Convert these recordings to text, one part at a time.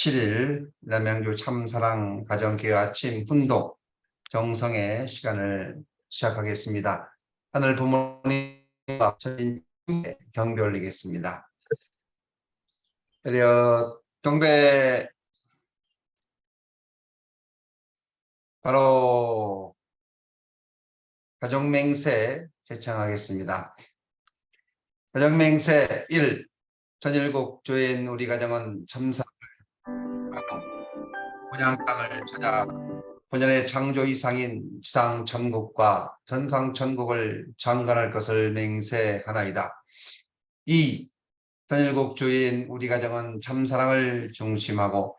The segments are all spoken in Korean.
7일 남양주 참사랑 가정교회 아침 훈독 정성의 시간을 시작하겠습니다. 하늘 부모님과 저희 경배 올리겠습니다. 경배 바로 가정맹세 제창하겠습니다. 가정맹세 1. 전일국 조인 우리 가정은 참사랑 본향 땅을 찾아 본연의 창조 이상인 지상 천국과 전상 천국을 장관할 것을 맹세하나이다. 2. 전일국 주인 우리 가정은 참사랑을 중심하고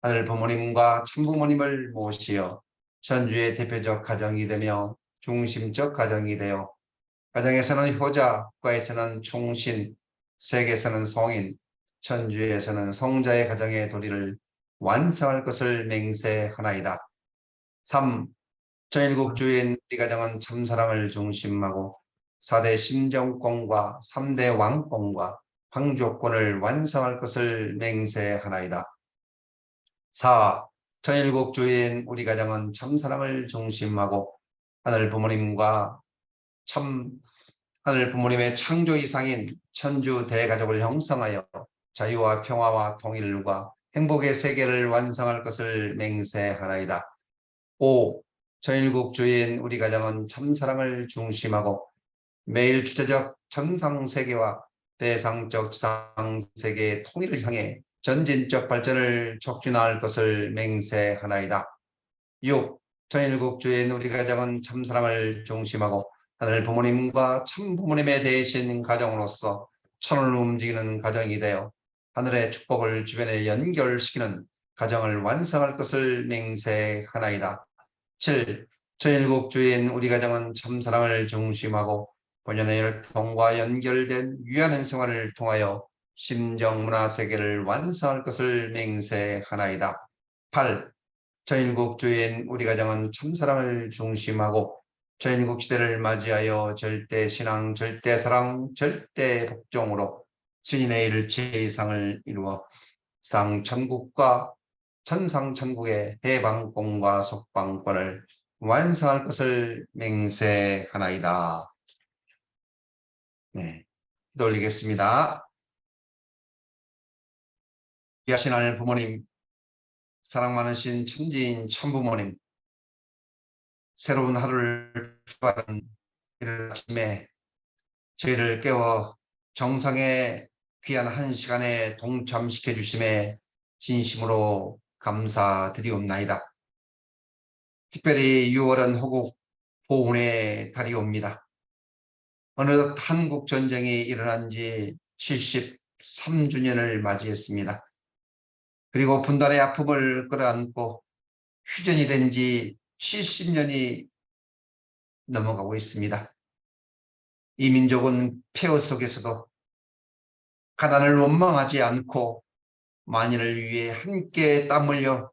하늘 부모님과 참부모님을 모시어 천주의 대표적 가정이 되며 중심적 가정이 되어 가정에서는 효자, 국가에서는 충신, 세계에서는 성인, 천주에서는 성자의 가정의 도리를 완성할 것을 맹세하나이다. 3. 전일국 주인 우리 가정은 참사랑을 중심하고 4대 심정권과 3대 왕권과 황조권을 완성할 것을 맹세하나이다. 4. 전일국 주인 우리 가정은 참사랑을 중심하고 하늘 부모님의 창조 이상인 천주 대가족을 형성하여 자유와 평화와 통일과 행복의 세계를 완성할 것을 맹세하나이다. 5. 전일국 주인 우리 가정은 참사랑을 중심하고 매일 주체적 정상세계와 대상적 지상세계의 통일을 향해 전진적 발전을 촉진할 것을 맹세하나이다. 6. 전일국 주인 우리 가정은 참사랑을 중심하고 하늘 부모님과 참부모님의 대신 가정으로서 천을 움직이는 가정이 되어 하늘의 축복을 주변에 연결시키는 가정을 완성할 것을 맹세하나이다. 7. 전일국 주인 우리 가정은 참사랑을 중심하고 본연의 혈통과 연결된 유한한 생활을 통하여 심정문화세계를 완성할 것을 맹세하나이다. 8. 전일국 주인 우리 가정은 참사랑을 중심하고 전일국 시대를 맞이하여 절대신앙, 절대사랑, 절대복종으로 신인의 일체 이상을 이루어 상천국과 천상천국의 해방권과 속방권을 완성할 것을 맹세하나이다. 네, 기도 올리겠습니다. 귀하신 하늘 부모님, 사랑 많으신 천지인 참부모님, 새로운 하루를 출발하는 이른 아침에 저희를 깨워 정성의 귀한 한 시간에 동참시켜 주심에 진심으로 감사드리옵나이다. 특별히 6월은 호국 보훈의 달이옵니다. 어느덧 한국 전쟁이 일어난 지 73주년을 맞이했습니다. 그리고 분단의 아픔을 끌어안고 휴전이 된 지 70년이 넘어가고 있습니다. 이 민족은 폐허 속에서도 가난을 원망하지 않고 만인을 위해 함께 땀 흘려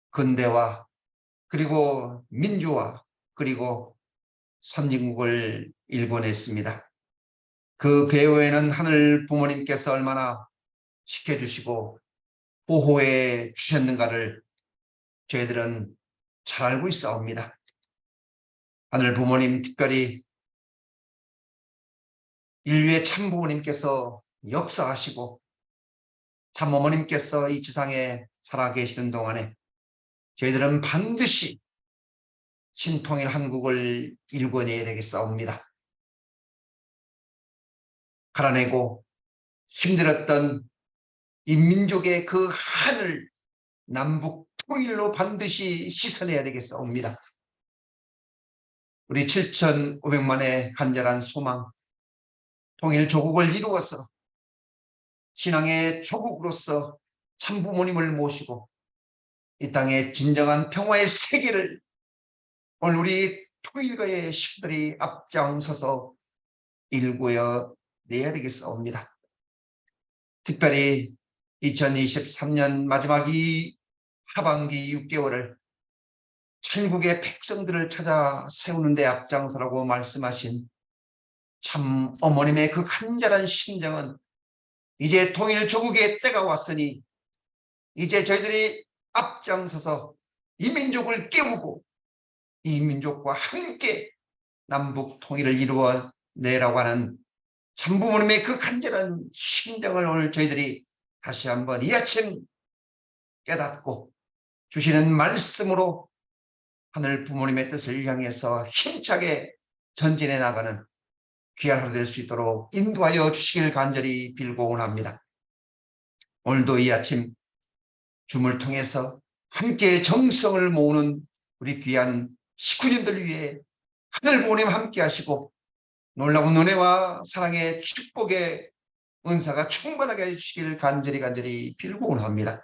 근대화 그리고 민주화 그리고 선진국을 일궈냈습니다. 그 배후에는 하늘 부모님께서 얼마나 지켜주시고 보호해 주셨는가를 저희들은 잘 알고 있사옵니다. 하늘 부모님, 특별히 인류의 참부모님께서 역사하시고 참어머님께서 이 지상에 살아계시는 동안에 저희들은 반드시 신통일 한국을 일궈내야 되겠사옵니다. 갈아내고 힘들었던 이 민족의 그 한을 남북 통일로 반드시 씻어내야 되겠사옵니다. 우리 7,500만의 간절한 소망, 통일 조국을 이루어서 신앙의 조국으로서 참부모님을 모시고 이 땅의 진정한 평화의 세계를 오늘 우리 통일가의 식구들이 앞장서서 일구어 내야 되겠사옵니다. 특별히 2023년 마지막 이 하반기 6개월을 천국의 백성들을 찾아 세우는 데 앞장서라고 말씀하신 참 어머님의 그 간절한 심정은 이제 통일 조국의 때가 왔으니 이제 저희들이 앞장서서 이 민족을 깨우고 이 민족과 함께 남북 통일을 이루어내라고 하는 참부모님의 그 간절한 심정을 오늘 저희들이 다시 한번 이 아침 깨닫고 주시는 말씀으로 하늘 부모님의 뜻을 향해서 힘차게 전진해 나가는 귀한 하루 될 수 있도록 인도하여 주시길 간절히 빌고 원합니다. 오늘도 이 아침 줌을 통해서 함께 정성을 모으는 우리 귀한 식구님들 위해 하늘 부모님 함께 하시고 놀라운 은혜와 사랑의 축복의 은사가 충만하게 해주시길 간절히 빌고 원합니다.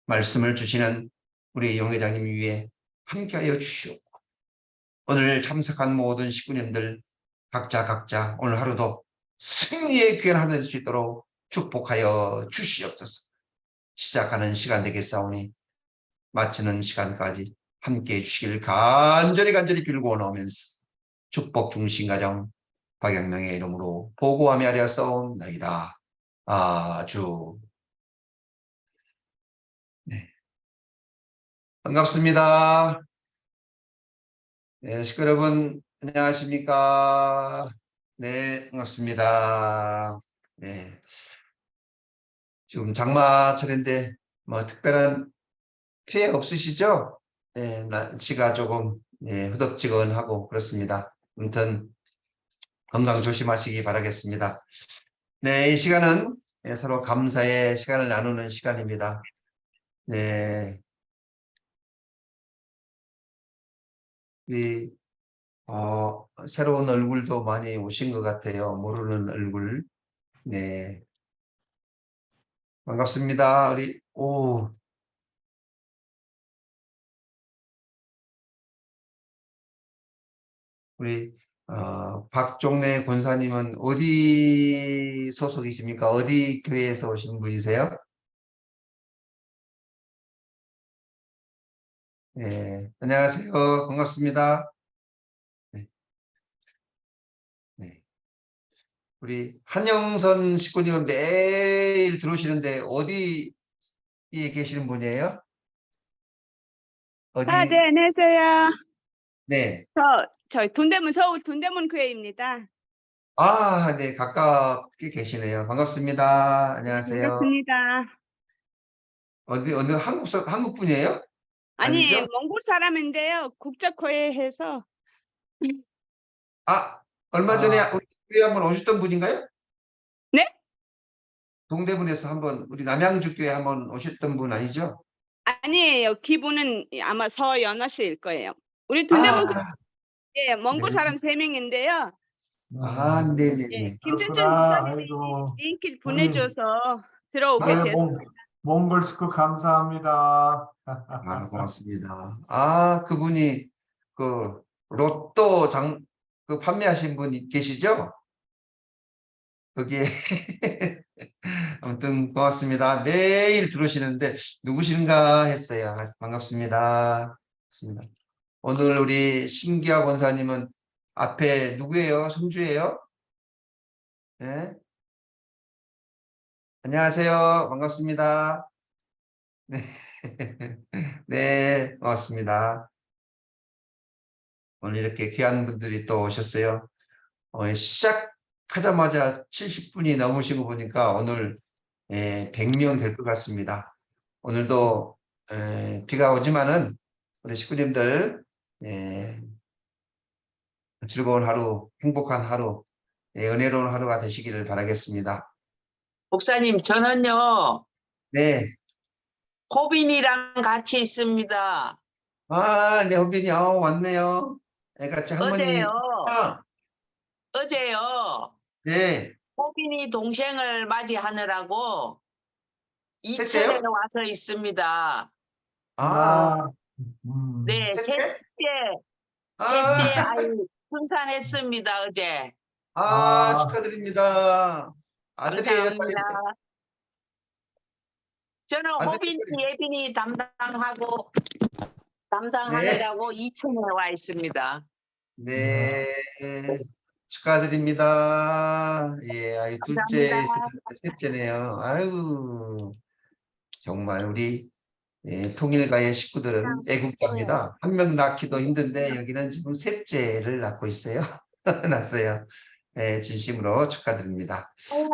말씀을 주시는 우리 영 회장님 위해 함께하여 주시옵고 오늘 참석한 모든 식구님들 각자 오늘 하루도 승리의 귀한 하루 될 수 있도록 축복하여 주시옵소서. 시작하는 시간 되겠사오니 마치는 시간까지 함께해 주시길 간절히 빌고 원하면서 축복 중심 가정 박영명의 이름으로 보고하며 아뢰었사옵나이다. 아주 네. 반갑습니다. 네, 식구 여러분 안녕하십니까? 네, 반갑습니다. 네, 지금 장마철인데 뭐 특별한 피해 없으시죠? 네, 날씨가 조금 후덥지근하고 그렇습니다. 아무튼 건강 조심하시기 바라겠습니다. 네, 이 시간은 서로 감사의 시간을 나누는 시간입니다. 네, 이 새로운 얼굴도 많이 오신 것 같아요. 모르는 얼굴. 네, 반갑습니다. 우리 박종래 권사님은 어디 소속이십니까? 어디 교회에서 오신 분이세요? 네, 안녕하세요. 반갑습니다. 네, 네. 우리 한영선 식구님은 매일 들어오시는데 어디에 계시는 분이에요? 아, 네, 어디? 안녕하세요. 네. 저희 서울 돈대문 교회입니다. 아, 네, 가깝게 계시네요. 반갑습니다. 안녕하세요. 반갑습니다. 어느 한국 분이에요? 아니, 아니죠? 몽골 사람인데요. 국적회의해서. 아, 얼마 전에 아, 우리 교회 한번 오셨던 분인가요? 네? 동대문에서 한번 우리 남양주교회 한번 오셨던 분 아니죠? 아니에요. 기분은 아마 서연아 씨일 거예요. 우리 돈대문 아, 교회에 네. 몽골 사람 3명인데요. 아, 예, 네네네. 김준천 그렇구나. 목사님이 아이고, 링크를 우리, 보내줘서 들어오게 네, 됐습니다. 몽골 스크 감사합니다. 아, 고맙습니다. 아, 그분이 그 로또 그 판매하신 분이 계시죠? 거기에 아무튼 고맙습니다. 매일 들어오시는데 누구신가 했어요. 아, 반갑습니다. 반갑습니다. 오늘 우리 신기아 권사님은 앞에 누구예요? 손주예요? 네. 안녕하세요. 반갑습니다. 네. 네, 고맙습니다. 오늘 이렇게 귀한 분들이 또 오셨어요. 시작하자마자 70분이 넘으신 거 보니까 오늘 100명 될 것 같습니다. 오늘도 비가 오지만은 우리 식구님들 즐거운 하루, 행복한 하루, 은혜로운 하루가 되시기를 바라겠습니다. 목사님, 저는요, 네. 호빈이랑 같이 있습니다. 아, 네, 호빈이 왔네요. 같이 할머니. 어제요, 아, 어제요, 네. 호빈이 동생을 맞이하느라고 셋째요? 이천에 와서 있습니다. 아, 네, 셋째? 셋째 아, 아이 순산했습니다, 어제. 축하드립니다. 아들이에요, 감사합니다. 딸이에요? 저는 아들이, 호빈이, 딸이에요? 예빈이 네. 담당하느라고 이천에 와 있습니다. 네, 축하드립니다. 예, 아이 감사합니다. 둘째, 셋째네요. 아유, 정말 우리 통일가의 식구들은 애국자입니다. 한 명 낳기도 힘든데 여기는 지금 셋째를 낳고 있어요. 낳았어요. 진심으로 축하드립니다. 안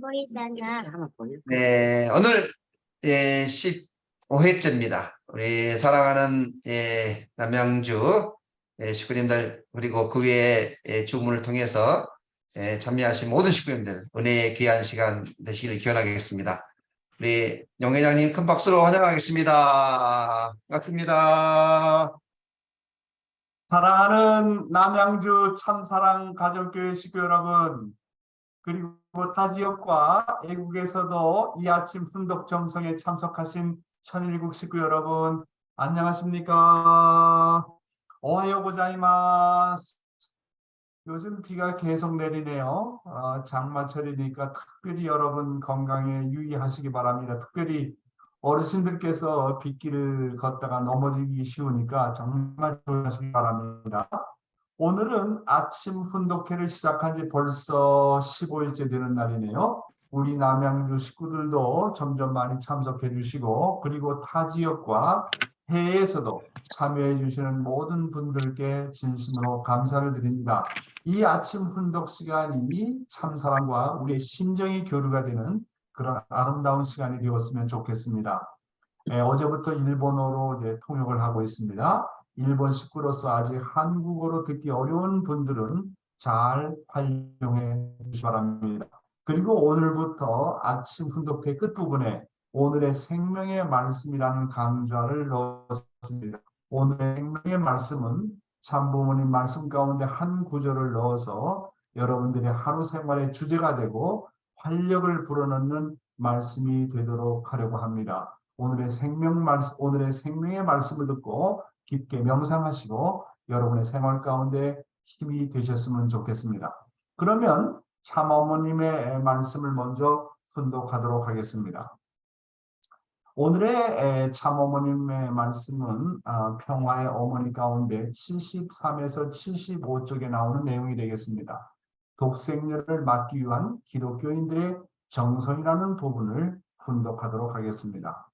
보이잖아. 네, 오늘 15회째입니다. 우리 사랑하는 남양주 식구님들 그리고 그 외에 주문을 통해서 참여하신 모든 식구님들 은혜의 귀한 시간 되시기를 기원하겠습니다. 우리 용 회장님 큰 박수로 환영하겠습니다. 반갑습니다. 사랑하는 남양주 참사랑 가정교회 식구 여러분, 그리고 타 지역과 애국에서도 이 아침 훈독 정성에 참석하신 천일국 식구 여러분, 안녕하십니까? 오하요 고자이마스. 요즘 비가 계속 내리네요. 장마철이니까 특별히 여러분 건강에 유의하시기 바랍니다. 특별히 어르신들께서 빗길을 걷다가 넘어지기 쉬우니까 정말 조심하시기 바랍니다. 오늘은 아침 훈독회를 시작한 지 벌써 15일째 되는 날이네요. 우리 남양주 식구들도 점점 많이 참석해 주시고, 그리고 타 지역과 해외에서도 참여해 주시는 모든 분들께 진심으로 감사를 드립니다. 이 아침 훈독 시간이 참사랑과 우리의 심정이 교류가 되는 그런 아름다운 시간이 되었으면 좋겠습니다. 어제부터 일본어로 이제 통역을 하고 있습니다. 일본 식구로서 아직 한국어로 듣기 어려운 분들은 잘 활용해 주시기 바랍니다. 그리고 오늘부터 아침 훈독회 끝부분에 오늘의 생명의 말씀이라는 강좌를 넣었습니다. 오늘의 생명의 말씀은 참부모님 말씀 가운데 한 구절을 넣어서 여러분들의 하루 생활의 주제가 되고 활력을 불어넣는 말씀이 되도록 하려고 합니다. 오늘의 생명의 말씀을 듣고 깊게 명상하시고 여러분의 생활 가운데 힘이 되셨으면 좋겠습니다. 그러면 참어머님의 말씀을 먼저 훈독하도록 하겠습니다. 오늘의 참어머님의 말씀은 평화의 어머니 가운데 73에서 75쪽에 나오는 내용이 되겠습니다. 독생녀를 막기 위한 기독교인들의 정성이라는 부분을 훈독하도록 하겠습니다.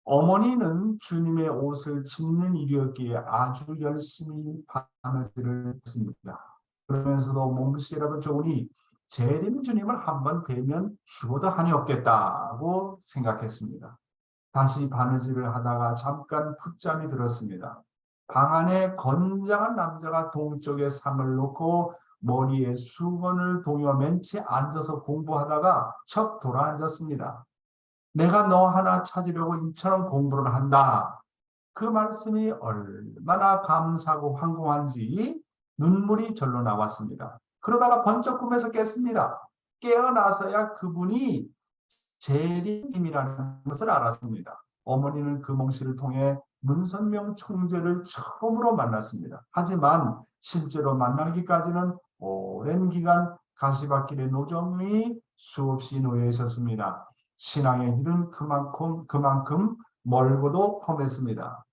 어머니는 주님의 옷을 찢는 일이었기에 아주 열심히 바느질을 했습니다. 그러면서도 몸씨라도 좋으니 재림 주님을 한번 뵈면 죽어도 한이 없겠다고 생각했습니다. 다시 바느질을 하다가 잠깐 풋잠이 들었습니다. 방 안에 건장한 남자가 동쪽에 상을 놓고 머리에 수건을 동여 맨 채 앉아서 공부하다가 척 돌아앉았습니다. 내가 너 하나 찾으려고 이처럼 공부를 한다. 그 말씀이 얼마나 감사하고 황공한지 눈물이 절로 나왔습니다. 그러다가 번쩍 꿈에서 깼습니다. 깨어나서야 그분이 재림님이라는 것을 알았습니다. 어머니는 그 몽씨를 통해 문선명 총재를 처음으로 만났습니다. 하지만 실제로 만나기까지는 오랜 기간 가시밭길의 노점이 수없이 놓여 있었습니다. 신앙의 길은 그만큼 멀고도 험했습니다.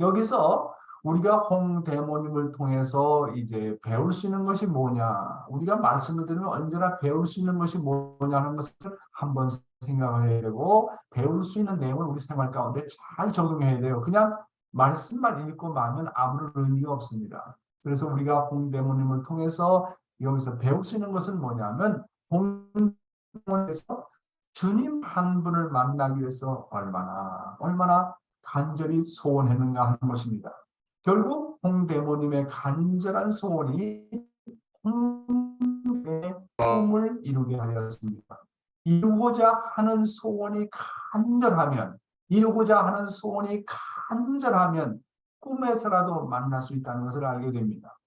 여기서 우리가 홍대모님을 통해서 이제 배울 수 있는 것이 뭐냐, 우리가 말씀을 들으면 언제나 배울 수 있는 것이 뭐냐는 것을 한번 생각을 해야 되고, 배울 수 있는 내용을 우리 생활 가운데 잘 적용해야 돼요. 그냥 말씀만 읽고 마면 아무런 의미가 없습니다. 그래서 우리가 홍대모님을 통해서 여기서 배울 수 있는 것은 뭐냐면, 홍대모님에서 주님 한 분을 만나기 위해서 얼마나 간절히 소원했는가 하는 것입니다. 결국 홍대모님의 간절한 소원이 홍대의 꿈을 이루게 하였습니다. 이루고자 하는 소원이 간절하면 꿈에서라도 만날 수 있다는 것을 알게 됩니다.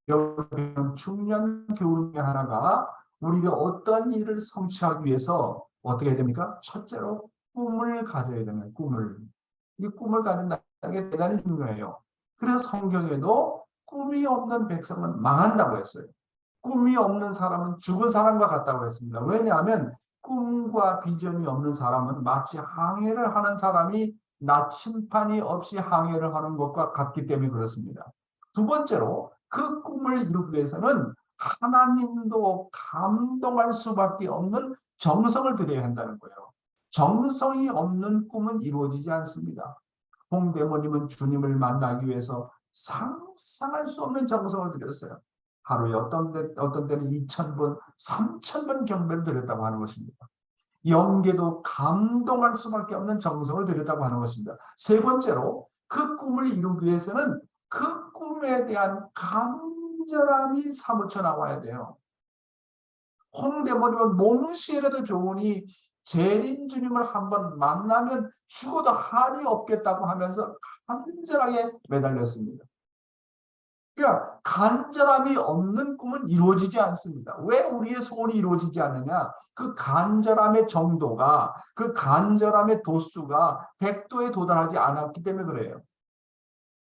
여기는 중요한 교훈 중에 하나가, 우리가 어떤 일을 성취하기 위해서 어떻게 해야 됩니까? 첫째로 꿈을 가져야 되는 이 꿈을 가진다는 게 대단히 중요해요. 그래서 성경에도 꿈이 없는 백성은 망한다고 했어요. 꿈이 없는 사람은 죽은 사람과 같다고 했습니다. 왜냐하면 꿈과 비전이 없는 사람은 마치 항해를 하는 사람이 나침판이 없이 항해를 하는 것과 같기 때문에 그렇습니다. 두 번째로 그 꿈을 이루기 위해서는 하나님도 감동할 수밖에 없는 정성을 들여야 한다는 거예요. 정성이 없는 꿈은 이루어지지 않습니다. 홍대모님은 주님을 만나기 위해서 상상할 수 없는 정성을 들였어요. 하루에 어떤 때는 2000번, 3000번 경배를 드렸다고 하는 것입니다. 영계도 감동할 수밖에 없는 정성을 들였다고 하는 것입니다. 세 번째로 그 꿈을 이루기 위해서는 그 꿈에 대한 간절함이 사무쳐 나와야 돼요. 홍대모님은 몽시라도 좋으니 재림 주님을 한번 만나면 죽어도 한이 없겠다고 하면서 간절하게 매달렸습니다. 그러니까 간절함이 없는 꿈은 이루어지지 않습니다. 왜 우리의 소원이 이루어지지 않느냐? 그 간절함의 정도가, 그 간절함의 도수가 100도에 도달하지 않았기 때문에 그래요.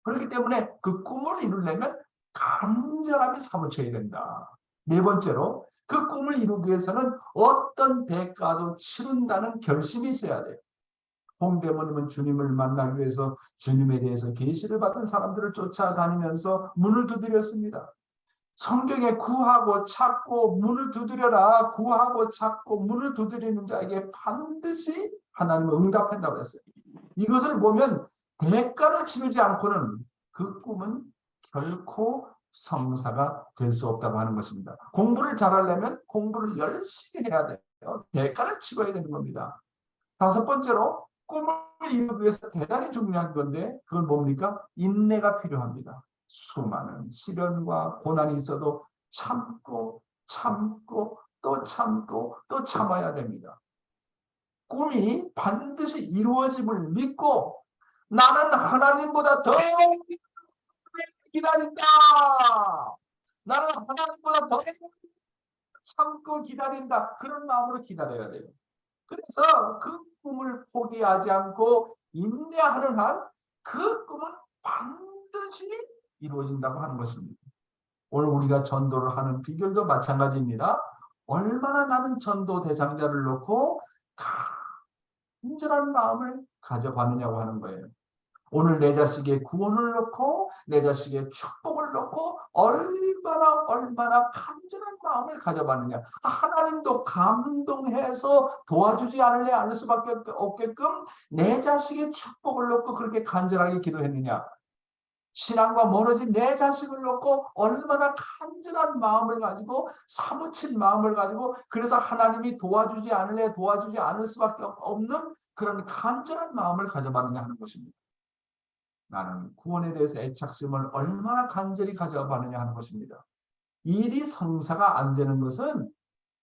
그렇기 때문에 그 꿈을 이루려면 간절함이 사무쳐야 된다. 네 번째로 그 꿈을 이루기 위해서는 어떤 대가도 치른다는 결심이 있어야 돼요. 홍대모님은 주님을 만나기 위해서 주님에 대해서 계시를 받은 사람들을 쫓아다니면서 문을 두드렸습니다. 성경에 구하고 찾고 문을 두드려라, 구하고 찾고 문을 두드리는 자에게 반드시 하나님은 응답한다고 했어요. 이것을 보면 대가를 치르지 않고는 그 꿈은 결코 성사가 될 수 없다고 하는 것입니다. 공부를 잘하려면 공부를 열심히 해야 돼요. 대가를 치러야 되는 겁니다. 다섯 번째로 꿈을 이루기 위해서 대단히 중요한 건데 그건 뭡니까? 인내가 필요합니다. 수많은 시련과 고난이 있어도 참고 또 참고 또 참아야 됩니다. 꿈이 반드시 이루어짐을 믿고 나는 하나님보다 더 기다린다. 나는 하나님보다 더 참고 기다린다. 그런 마음으로 기다려야 돼요. 그래서 그 꿈을 포기하지 않고 인내하는 한 그 꿈은 반드시 이루어진다고 하는 것입니다. 오늘 우리가 전도를 하는 비결도 마찬가지입니다. 얼마나 나는 전도 대상자를 놓고 간절한 마음을 가져봤느냐고 하는 거예요. 오늘 내 자식의 구원을 놓고 내 자식의 축복을 놓고 얼마나 간절한 마음을 가져봤느냐. 하나님도 감동해서 도와주지 않을 수밖에 없게끔 내 자식의 축복을 놓고 그렇게 간절하게 기도했느냐. 신앙과 멀어진 내 자식을 놓고 얼마나 간절한 마음을 가지고 사무친 마음을 가지고 그래서 하나님이 도와주지 않을 수밖에 없는 그런 간절한 마음을 가져봤느냐 하는 것입니다. 나는 구원에 대해서 애착심을 얼마나 간절히 가져봤느냐 하는 것입니다. 일이 성사가 안 되는 것은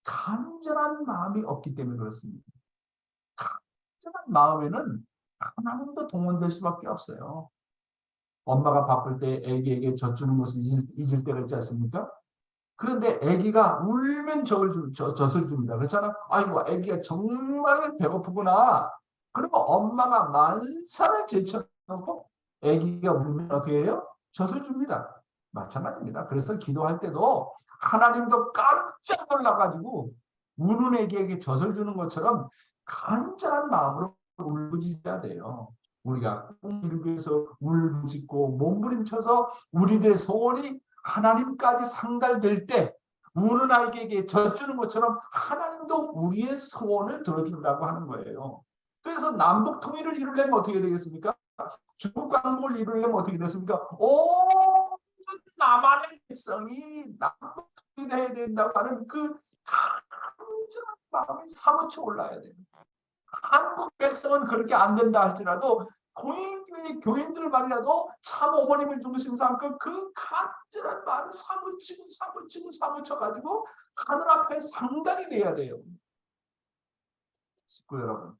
간절한 마음이 없기 때문에 그렇습니다. 간절한 마음에는 하나님도 동원될 수밖에 없어요. 엄마가 바쁠 때 아기에게 젖주는 것을 잊을 때가 있지 않습니까? 그런데 아기가 울면 젖을 줍니다. 그렇잖아. 아이고 아기가 정말 배고프구나. 그리고 엄마가 만사를 제쳐놓고 아기가 울면 어떻게 해요? 젖을 줍니다. 마찬가지입니다. 그래서 기도할 때도 하나님도 깜짝 놀라가지고 우는 아기에게 젖을 주는 것처럼 간절한 마음으로 울부짖어야 돼요. 우리가 꿈 이루기 위해서 울부짖고 몸부림쳐서 우리들의 소원이 하나님까지 상달될 때 우는 아이에게 젖주는 것처럼 하나님도 우리의 소원을 들어준다고 하는 거예요. 그래서 남북 통일을 이루려면 어떻게 되겠습니까? 중국 광복을 이루려면 어떻게 됐습니까? 온 남한의 백성이 남북 통일해야 된다고 하는 그 간절한 마음이 사무쳐 올라야 돼요. 한국 백성은 그렇게 안 된다 할지라도 교인들만이라도 참 어머님을 중심 삼고 그 간절한 마음을 사무쳐가지고 하늘 앞에 상달이 돼야 돼요. 식구 여러분,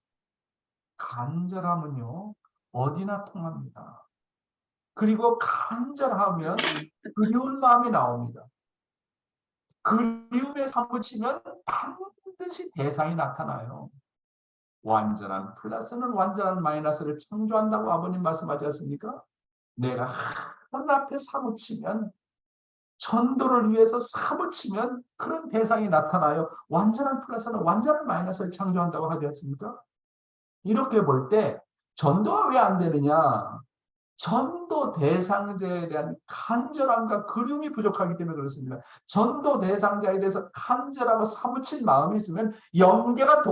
간절함은요 어디나 통합니다. 그리고 간절하면 그리운 마음이 나옵니다. 그리움에 사무치면 반드시 대상이 나타나요. 완전한 플러스는 완전한 마이너스를 창조한다고 아버님 말씀하지 않습니까? 내가 하늘 앞에 사무치면 전도를 위해서 사무치면 그런 대상이 나타나요. 완전한 플러스는 완전한 마이너스를 창조한다고 하지 않습니까? 이렇게 볼 때 전도가 왜 안 되느냐? 전도 대상자에 대한 간절함과 그리움이 부족하기 때문에 그렇습니다. 전도 대상자에 대해서 간절하고 사무친 마음이 있으면 영계가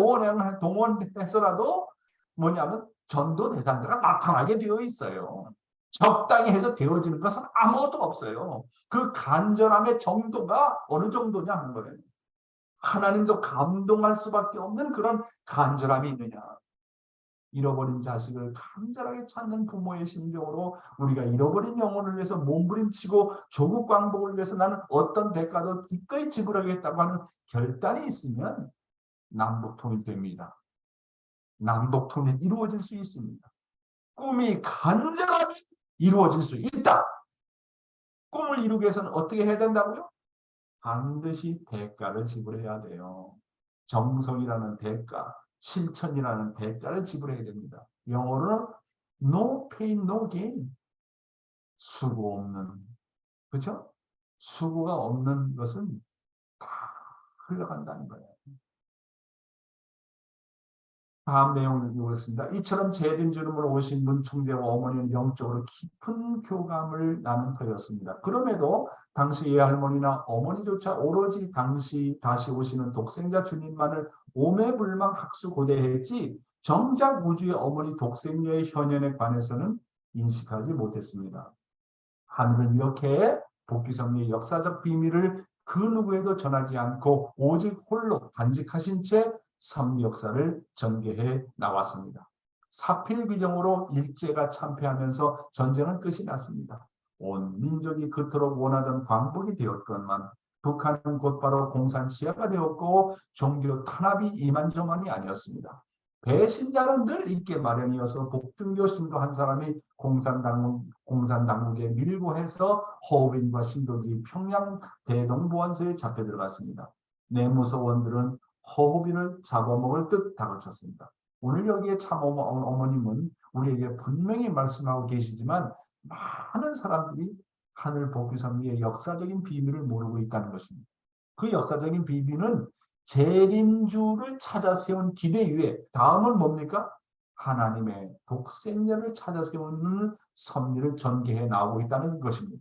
동원해서라도 뭐냐면 전도 대상자가 나타나게 되어 있어요. 적당히 해서 되어지는 것은 아무것도 없어요. 그 간절함의 정도가 어느 정도냐 하는 거예요. 하나님도 감동할 수밖에 없는 그런 간절함이 있느냐. 잃어버린 자식을 간절하게 찾는 부모의 심정으로 우리가 잃어버린 영혼을 위해서 몸부림치고 조국 광복을 위해서 나는 어떤 대가도 기꺼이 지불하겠다고 하는 결단이 있으면 남북통일됩니다. 남북통일 이루어질 수 있습니다. 꿈이 간절하게 이루어질 수 있다. 꿈을 이루기 위해서는 어떻게 해야 된다고요? 반드시 대가를 지불해야 돼요. 정성이라는 대가, 실천이라는 대가를 지불해야 됩니다. 영어로는 no pain, no gain. 수고 없는, 그렇죠? 수고가 없는 것은 다 흘러간다는 거예요. 다음 내용을 읽겠습니다. 이처럼 재림 주름으로 오신 문총재와 어머니는 영적으로 깊은 교감을 나눈 터였습니다. 그럼에도 당시 예할머니나 어머니조차 오로지 다시 오시는 독생자 주님만을 오매불망 학수고대했지 정작 우주의 어머니 독생녀의 현현에 관해서는 인식하지 못했습니다. 하늘은 이렇게 복귀성리의 역사적 비밀을 그 누구에도 전하지 않고 오직 홀로 간직하신 채 섭리 역사를 전개해 나왔습니다. 사필귀정으로 일제가 참패하면서 전쟁은 끝이 났습니다. 온 민족이 그토록 원하던 광복이 되었건만 북한은 곧바로 공산치하가 되었고 종교 탄압이 이만저만이 아니었습니다. 배신자는 늘 있게 마련이어서 복중교 신도 한 사람이 공산당국에 밀고 해서 허우빈과 신도들이 평양 대동보안소에 잡혀 들어갔습니다. 내무서원들은 허우빈을 잡아먹을 듯 다그쳤습니다. 오늘 여기에 참 어머님은 우리에게 분명히 말씀하고 계시지만 많은 사람들이 하늘 복귀섭리의 역사적인 비밀을 모르고 있다는 것입니다. 그 역사적인 비밀은 재림주를 찾아 세운 기대 위에 다음은 뭡니까? 하나님의 독생녀를 찾아 세우는 섭리를 전개해 나오고 있다는 것입니다.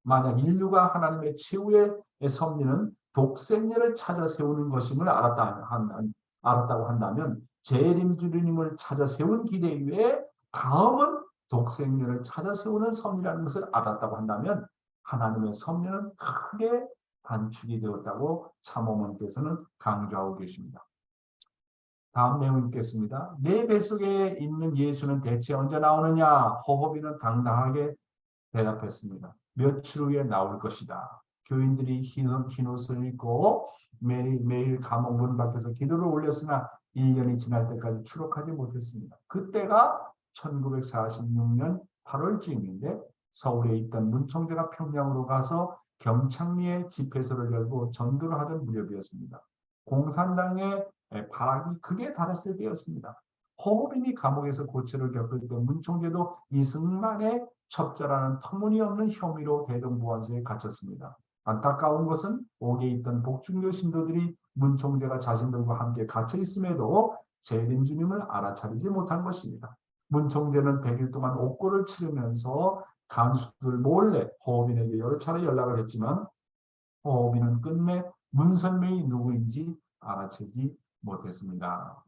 만약 인류가 하나님의 최후의 섭리는 독생녀를 찾아 세우는 것임을 알았다고 한다면 재림주님을 찾아 세운 기대 위에 다음은 독생녀를 찾아 세우는 섭리라는 것을 알았다고 한다면 하나님의 섭리는 크게 단축이 되었다고 참어머니께서는 강조하고 계십니다. 다음 내용 읽겠습니다. 내 뱃속에 있는 예수는 대체 언제 나오느냐? 허허비는 당당하게 대답했습니다. 며칠 후에 나올 것이다. 교인들이 흰 옷을 입고 매일 감옥 문 밖에서 기도를 올렸으나 1년이 지날 때까지 추록하지 못했습니다. 그때가 1946년 8월쯤인데 서울에 있던 문총재가 평양으로 가서 경창리에 집회소를 열고 전도를 하던 무렵이었습니다. 공산당의 발악이 극에 달했을 때였습니다. 허우빈이 감옥에서 고초를 겪을 때 문총재도 이승만의 첩자라는 터무니없는 혐의로 대동보안소에 갇혔습니다. 안타까운 것은 옥에 있던 복중교 신도들이 문총재가 자신들과 함께 갇혀 있음에도 재림주님을 알아차리지 못한 것입니다. 문총재는 100일 동안 옥고를 치르면서 간수들 몰래 허우빈에게 여러 차례 연락을 했지만 허우빈은 끝내 문선명이 누구인지 알아채지 못했습니다.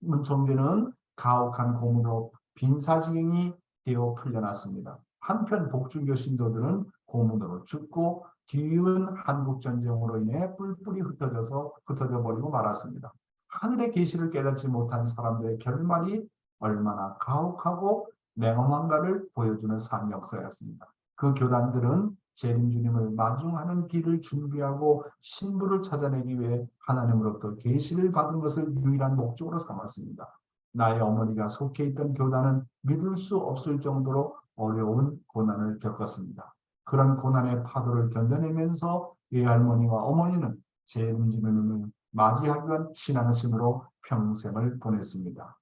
문총재는 가혹한 고문으로 빈사징이 되어 풀려났습니다. 한편 복중교 신도들은 고문으로 죽고 뒤은 한국전쟁으로 인해 뿔뿔이 흩어져 버리고 말았습니다. 하늘의 계시를 깨닫지 못한 사람들의 결말이 얼마나 가혹하고 냉엄한가를 보여주는 산 역사였습니다. 그 교단들은 재림주님을 마중하는 길을 준비하고 신부를 찾아내기 위해 하나님으로부터 계시를 받은 것을 유일한 목적으로 삼았습니다. 나의 어머니가 속해 있던 교단은 믿을 수 없을 정도로 어려운 고난을 겪었습니다. 그런 고난의 파도를 견뎌내면서 외할머니와 어머니는 재림주님을 맞이하기 위한 신앙심으로 평생을 보냈습니다.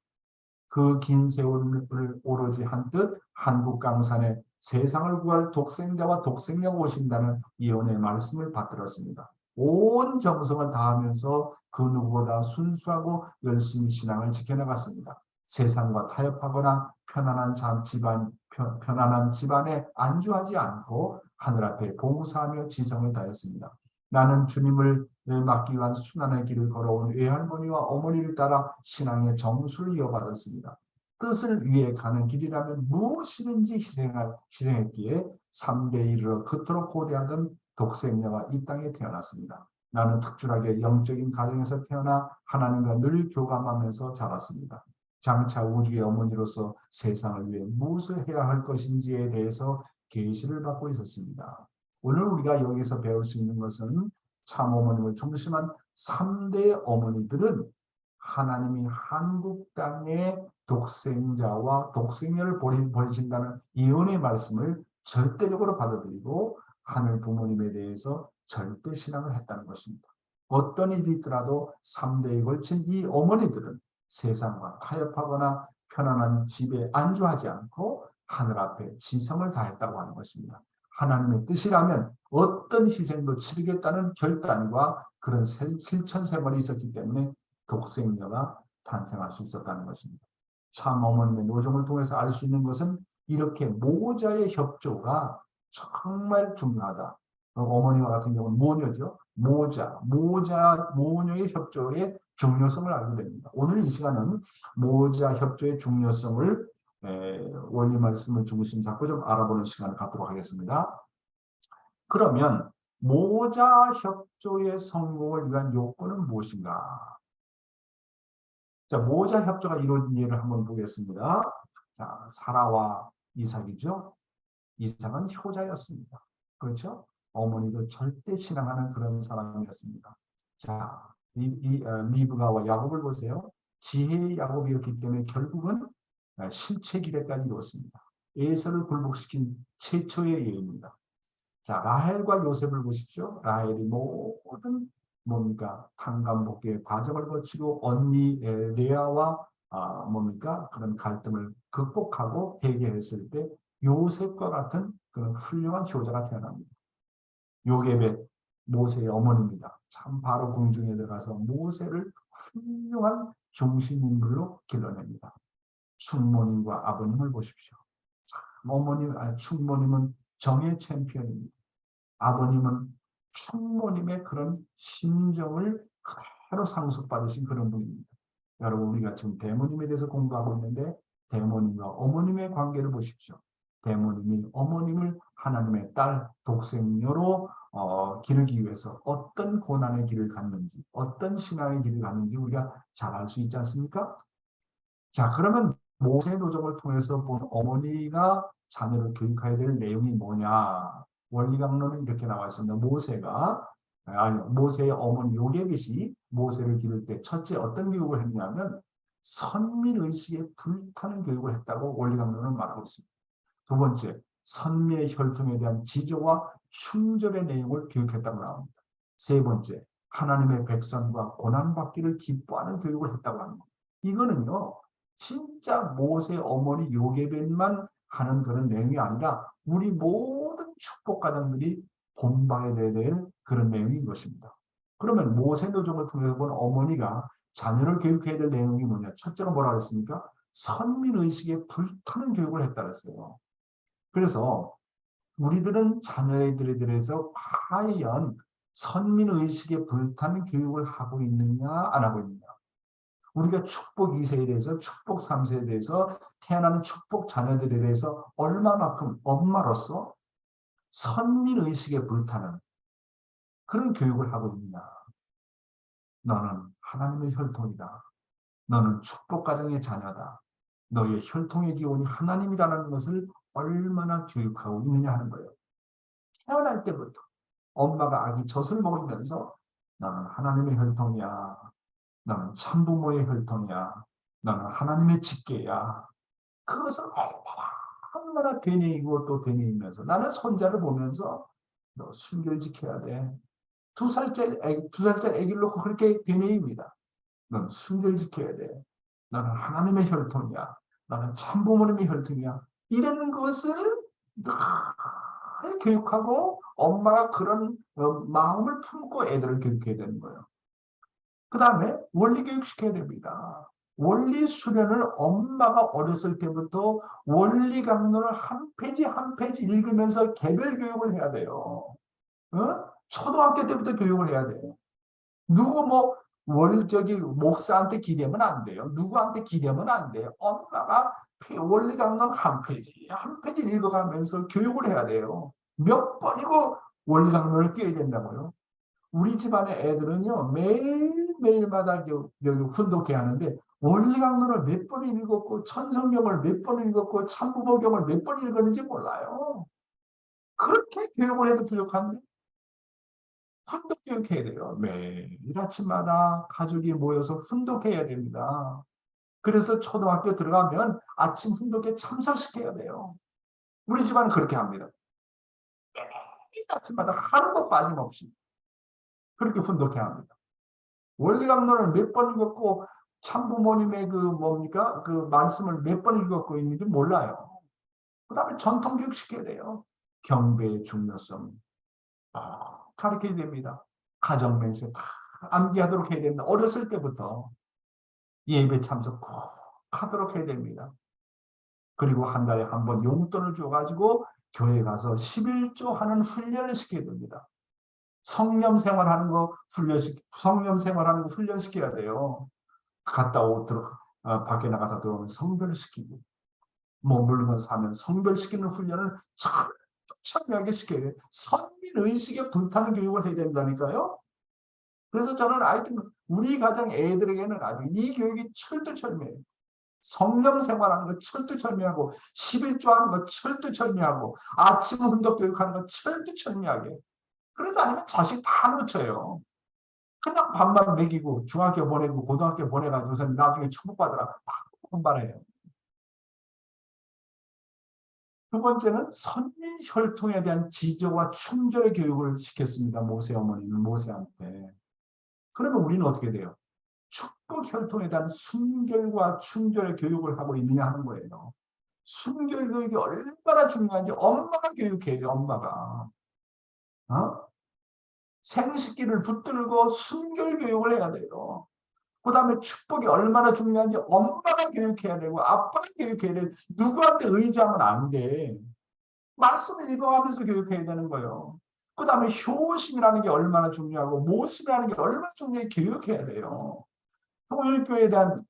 그 긴 세월을 오로지 한뜻 한국 강산에 세상을 구할 독생자와 독생녀가 오신다는 예언의 말씀을 받들었습니다. 온 정성을 다하면서 그 누구보다 순수하고 열심히 신앙을 지켜나갔습니다. 세상과 타협하거나 편안한 집안에 안주하지 않고 하늘 앞에 봉사하며 지성을 다했습니다. 나는 주님을 맡기 위한 순환의 길을 걸어온 외할머니와 어머니를 따라 신앙의 정수를 이어받았습니다. 뜻을 위해 가는 길이라면 무엇이든지 희생했기에 3대에 이르러 그토록 고대하던 독생녀가 이 땅에 태어났습니다. 나는 특출하게 영적인 가정에서 태어나 하나님과 늘 교감하면서 자랐습니다. 장차 우주의 어머니로서 세상을 위해 무엇을 해야 할 것인지에 대해서 계시를 받고 있었습니다. 오늘 우리가 여기서 배울 수 있는 것은 참 어머님을 중심한 3대 어머니들은 하나님이 한국 땅에 독생자와 독생녀를 보내신다는 예언의 말씀을 절대적으로 받아들이고 하늘 부모님에 대해서 절대 신앙을 했다는 것입니다. 어떤 일이 있더라도 3대에 걸친 이 어머니들은 세상과 타협하거나 편안한 집에 안주하지 않고 하늘 앞에 지성을 다했다고 하는 것입니다. 하나님의 뜻이라면 어떤 희생도 치르겠다는 결단과 그런 실천 생활이 있었기 때문에 독생녀가 탄생할 수 있었다는 것입니다. 참 어머님의 노정을 통해서 알 수 있는 것은 이렇게 모자의 협조가 정말 중요하다. 어머니와 같은 경우는 모녀죠. 모녀의 협조의 중요성을 알게 됩니다. 오늘 이 시간은 모자 협조의 중요성을 원리 말씀을 중심 잡고 좀 알아보는 시간을 갖도록 하겠습니다. 그러면 모자 협조의 성공을 위한 요건은 무엇인가? 자, 모자 협조가 이루어진 예를 한번 보겠습니다. 자, 사라와 이삭이죠. 이삭은 효자였습니다. 그렇죠? 어머니도 절대 신앙하는 그런 사람이었습니다. 자, 리브가와 야곱을 보세요. 지혜의 야곱이었기 때문에 결국은 실체기대까지 이뤘습니다. 에서를 굴복시킨 최초의 예입니다. 자, 라헬과 요셉을 보십시오. 라헬이 모든 뭡니까? 탕감복귀의 과정을 거치고 언니 레아와 그런 갈등을 극복하고 해결했을 때 요셉과 같은 그런 훌륭한 효자가 태어납니다. 요게벳, 모세의 어머니입니다. 참 바로 궁중에 들어가서 모세를 훌륭한 중심인물로 길러냅니다. 충모님과 아버님을 보십시오. 참 충모님은 정의 챔피언입니다. 아버님은 충모님의 그런 심정을 그대로 상속받으신 그런 분입니다. 여러분, 우리가 지금 대모님에 대해서 공부하고 있는데 대모님과 어머님의 관계를 보십시오. 대모님이 어머님을 하나님의 딸 독생녀로 기르기 위해서 어떤 고난의 길을 갔는지, 어떤 신앙의 길을 갔는지 우리가 잘 알 수 있지 않습니까? 자, 그러면 모세 노정을 통해서 본 어머니가 자녀를 교육해야 될 내용이 뭐냐? 원리 강론은 이렇게 나와 있습니다. 모세의 어머니 요게벳이 모세를 기를 때 첫째 어떤 교육을 했냐면 선민의식에 불타는 교육을 했다고 원리 강론은 말하고 있습니다. 두 번째, 선민의 혈통에 대한 지조와 충절의 내용을 교육했다고 나옵니다. 세 번째, 하나님의 백성과 고난받기를 기뻐하는 교육을 했다고 합니다. 이거는요, 진짜 모세 어머니 요게벳만 하는 그런 내용이 아니라 우리 모든 축복가정들이 본받아야 될 그런 내용인 것입니다. 그러면 모세 노정을 통해서 본 어머니가 자녀를 교육해야 될 내용이 뭐냐? 첫째가 뭐라고 했습니까? 선민의식에 불타는 교육을 했다고 했어요. 그래서 우리들은 자녀들에 대해서 과연 선민의식에 불타는 교육을 하고 있느냐 안 하고 있느냐. 우리가 축복 2세에 대해서 축복 3세에 대해서 태어나는 축복 자녀들에 대해서 얼마만큼 엄마로서 선민의식에 불타는 그런 교육을 하고 있느냐. 너는 하나님의 혈통이다. 너는 축복가정의 자녀다. 너의 혈통의 기원이 하나님이라는 것을 얼마나 교육하고 있느냐 하는 거예요. 태어날 때부터 엄마가 아기 젖을 먹으면서 너는 하나님의 혈통이야. 너는 참부모의 혈통이야. 너는 하나님의 직계야. 그것을 얼마나 되뇌이고 또 되뇌이면서 나는 손자를 보면서 너 순결 지켜야 돼. 2살짜리 애기를 놓고 그렇게 되뇌입니다. 넌 순결 지켜야 돼. 너는 하나님의 혈통이야. 너는 참부모님의 혈통이야. 이런 것을 늘 교육하고 엄마가 그런 마음을 품고 애들을 교육해야 되는 거예요. 그 다음에 원리 교육시켜야 됩니다. 원리 수련을 엄마가 어렸을 때부터 원리 강론을 한 페이지 한 페이지 읽으면서 개별 교육을 해야 돼요. 초등학교 때부터 교육을 해야 돼요. 누구 저기 목사한테 기대면 안 돼요. 누구한테 기대면 안 돼요. 엄마가 원리 강론 한 페이지 한 페이지 읽어가면서 교육을 해야 돼요. 몇 번이고 원리 강론을 깨야 된다고요. 우리 집안의 애들은요, 매일마다 훈독해야 하는데, 원리 강론을 몇 번 읽었고, 천성경을 몇 번 읽었고, 참부보경을 몇 번 읽었는지 몰라요. 그렇게 교육을 해도 부족한데, 훈독 교육해야 돼요. 매일 아침마다 가족이 모여서 훈독해야 됩니다. 그래서 초등학교 들어가면 아침 훈독에 참석시켜야 돼요. 우리 집안은 그렇게 합니다. 매일 아침마다 하루도 빠짐없이. 그렇게 훈독해야 합니다. 원리 강론을 몇 번 읽었고 참부모님의 그 말씀을 몇 번 읽었고 있는지 몰라요. 그 다음에 전통 교육 시켜야 돼요. 경배의 중요성 가르쳐야 됩니다. 가정 맹세 다 암기하도록 해야 됩니다. 어렸을 때부터 예배 참석 꼭 하도록 해야 됩니다. 그리고 한 달에 한 번 용돈을 줘가지고 교회 가서 11조 하는 훈련을 시켜야 됩니다. 성령 생활하는 거 훈련시켜야 돼요. 갔다 오도록 밖에 나가서 들어오면 성별시키고 물건 사면 성별시키는 훈련을 철저하게 시켜야 돼요. 선민의식에 불타는 교육을 해야 된다니까요. 그래서 저는 우리 가정 애들에게는 아주 이 교육이 철두철미해요. 성령 생활하는 거 철두철미하고 11조 하는 거 철두철미하고 아침 훈독 교육하는 거 철두철미하게. 그래서 아니면 자식 다 놓쳐요. 그냥 밥만 먹이고 중학교 보내고 고등학교 보내가지고서 나중에 축복받으라 다 혼발해요. 두 번째는 선민혈통에 대한 지조와 충절의 교육을 시켰습니다. 모세 어머니는 모세한테. 그러면 우리는 어떻게 돼요? 축복혈통에 대한 순결과 충절의 교육을 하고 있느냐 하는 거예요. 순결 교육이 얼마나 중요한지 엄마가 교육해야 돼요. 엄마가. 생식기를 붙들고 순결 교육을 해야 돼요. 그 다음에 축복이 얼마나 중요한지 엄마가 교육해야 되고 아빠가 교육해야 돼요. 누구한테 의지하면 안 돼. 말씀을 읽어가면서 교육해야 되는 거예요. 그 다음에 효심이라는 게 얼마나 중요하고 모심이라는 게 얼마나 중요해 교육해야 돼요. 통일교회에 대한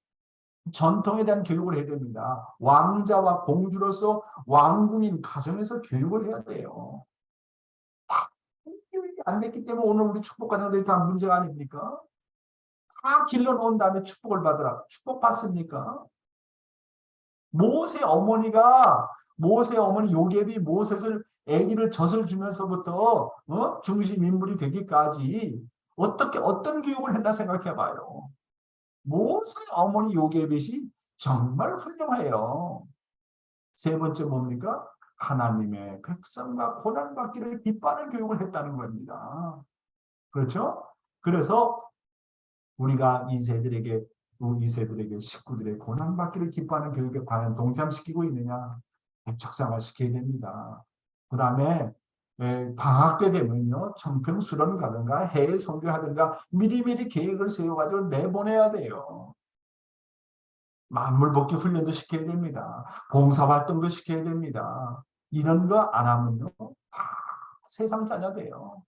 전통에 대한 교육을 해야 됩니다. 왕자와 공주로서 왕군인 가정에서 교육을 해야 돼요. 교육이 안 됐기 때문에 오늘 우리 축복 과정들이 다 문제가 아닙니까? 다 길러놓은 다음에 축복을 받으라. 축복 받습니까? 모세 어머니 요셉이 아기를 젖을 주면서부터 중심 인물이 되기까지 어떤 교육을 했나 생각해 봐요. 모세 어머니 요셉이 정말 훌륭해요. 세 번째 뭡니까? 하나님의 백성과 고난받기를 기뻐하는 교육을 했다는 겁니다. 그렇죠? 그래서 우리가 이 세들에게 식구들의 고난받기를 기뻐하는 교육에 과연 동참시키고 있느냐? 적상을 시켜야 됩니다. 그 다음에 방학 때 되면요, 청평 수련 가든가 해외 선교하든가 미리미리 계획을 세워가지고 내보내야 돼요. 만물복귀 훈련도 시켜야 됩니다. 봉사활동도 시켜야 됩니다. 이런 거 안 하면요, 다 세상 자녀돼요.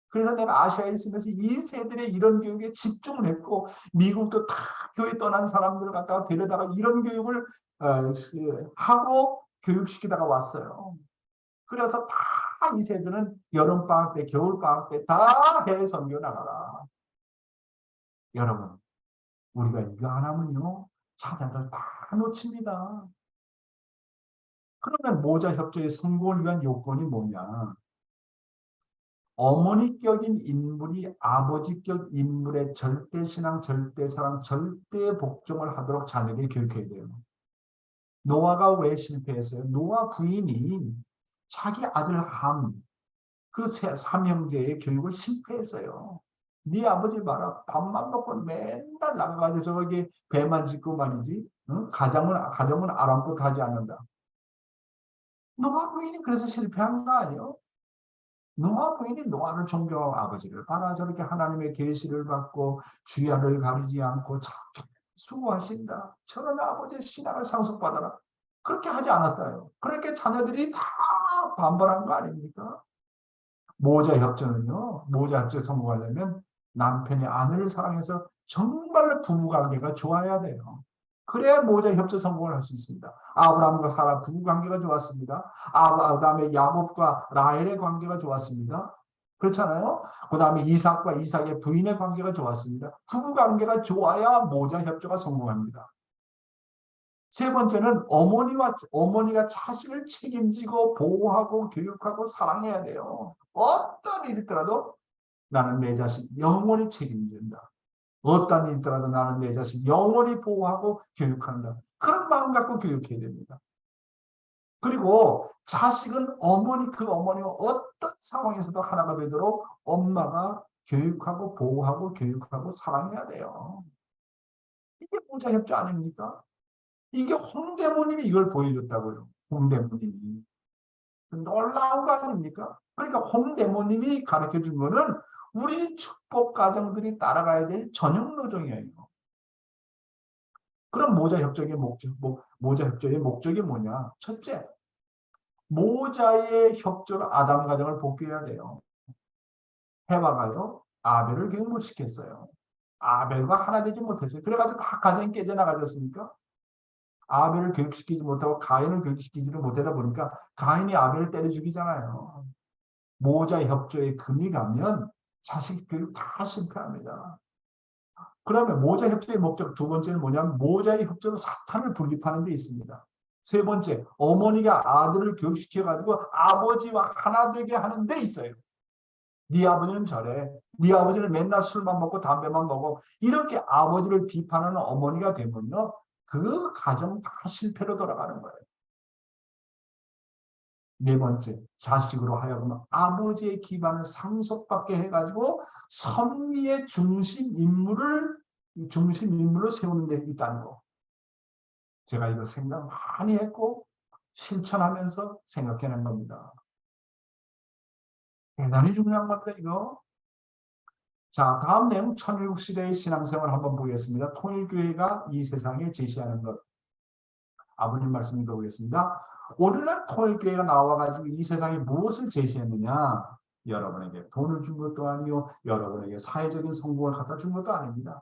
그래서 내가 아시아에 있으면서 이 세들의 이런 교육에 집중을 했고, 미국도 다 교회 떠난 사람들을 갖다가 데려다가 이런 교육을 하고 교육시키다가 왔어요. 그래서 다 이 세들은 여름방학 때, 겨울방학 때 다 해외 선교 나가라. 여러분, 우리가 이거 안 하면요, 자녀들 다 놓칩니다. 그러면 모자협조의 성공을 위한 요건이 뭐냐? 어머니격인 인물이 아버지격 인물의 절대신앙, 절대사랑, 절대복종을 하도록 자녀에게 교육해야 돼요. 노아가 왜 실패했어요? 노아 부인이 자기 아들 함, 그 삼형제의 교육을 실패했어요. 네 아버지 봐라. 밥만 먹고 맨날 나가가지고 저기 배만 짓고 말이지. 가정은 아랑곳 하지 않는다. 노아 부인이 그래서 실패한 거 아니에요? 노아 부인이 노아를 존경하고 아버지를 봐라. 저렇게 하나님의 계시를 받고 주야를 가리지 않고 수고하신다. 저런 아버지의 신앙을 상속받아라. 그렇게 하지 않았다요. 그렇게 자녀들이 다 반발한 거 아닙니까? 모자 협조는요. 모자 협조 성공하려면 남편이 아내를 사랑해서 정말로 부부관계가 좋아야 돼요. 그래야 모자 협조 성공을 할 수 있습니다. 아브라함과 사라 부부관계가 좋았습니다. 그다음에 야곱과 라헬의 관계가 좋았습니다. 그렇잖아요. 그다음에 이삭과 이삭의 부인의 관계가 좋았습니다. 부부관계가 좋아야 모자 협조가 성공합니다. 세 번째는 어머니가 자식을 책임지고 보호하고 교육하고 사랑해야 돼요. 어떤 일이 있더라도 나는 내 자식 영원히 책임진다. 어떤 일이 있더라도 나는 내 자식 영원히 보호하고 교육한다. 그런 마음 갖고 교육해야 됩니다. 그리고 자식은 그 어머니와 어떤 상황에서도 하나가 되도록 엄마가 교육하고 보호하고 교육하고 사랑해야 돼요. 이게 모자 협조 아닙니까? 이게 홍대모님이 이걸 보여줬다고요. 홍대모님이. 놀라운 거 아닙니까? 그러니까 홍대모님이 가르쳐준 거는 우리 축복 가정들이 따라가야 될 전형 노정이에요. 그럼 모자 협조의 목적이 뭐냐? 첫째, 모자의 협조로 아담 가정을 복귀해야 돼요. 해와가요, 아벨을 교육 못 시켰어요. 아벨과 하나 되지 못했어요. 그래가지고 다 가정이 깨져나가졌습니까? 아벨을 교육시키지 못하고 가인을 교육시키지를 못하다 보니까 가인이 아벨을 때려 죽이잖아요. 모자 협조에 금이 가면 자식 교육 다 실패합니다. 그러면 모자 협조의 목적 두 번째는 뭐냐면 모자의 협조로 사탄을 분립하는 데 있습니다. 세 번째, 어머니가 아들을 교육시켜가지고 아버지와 하나 되게 하는 데 있어요. 네 아버지는 저래. 네 아버지는 맨날 술만 먹고 담배만 먹고 이렇게 아버지를 비판하는 어머니가 되면요. 그 가정 다 실패로 돌아가는 거예요. 네 번째, 자식으로 하여금 아버지의 기반을 상속받게 해가지고 선미의 중심 인물로 세우는 데 있다는 거. 제가 이거 생각 많이 했고 실천하면서 생각해낸 겁니다. 대단히 중요한 겁니다, 이거. 자, 다음 내용 천일국 시대의 신앙생활 한번 보겠습니다. 통일교회가 이 세상에 제시하는 것. 아버님 말씀 읽어보겠습니다. 오늘날 통일교회가 나와가지고 이 세상에 무엇을 제시했느냐? 여러분에게 돈을 준 것도 아니요, 여러분에게 사회적인 성공을 갖다 준 것도 아닙니다.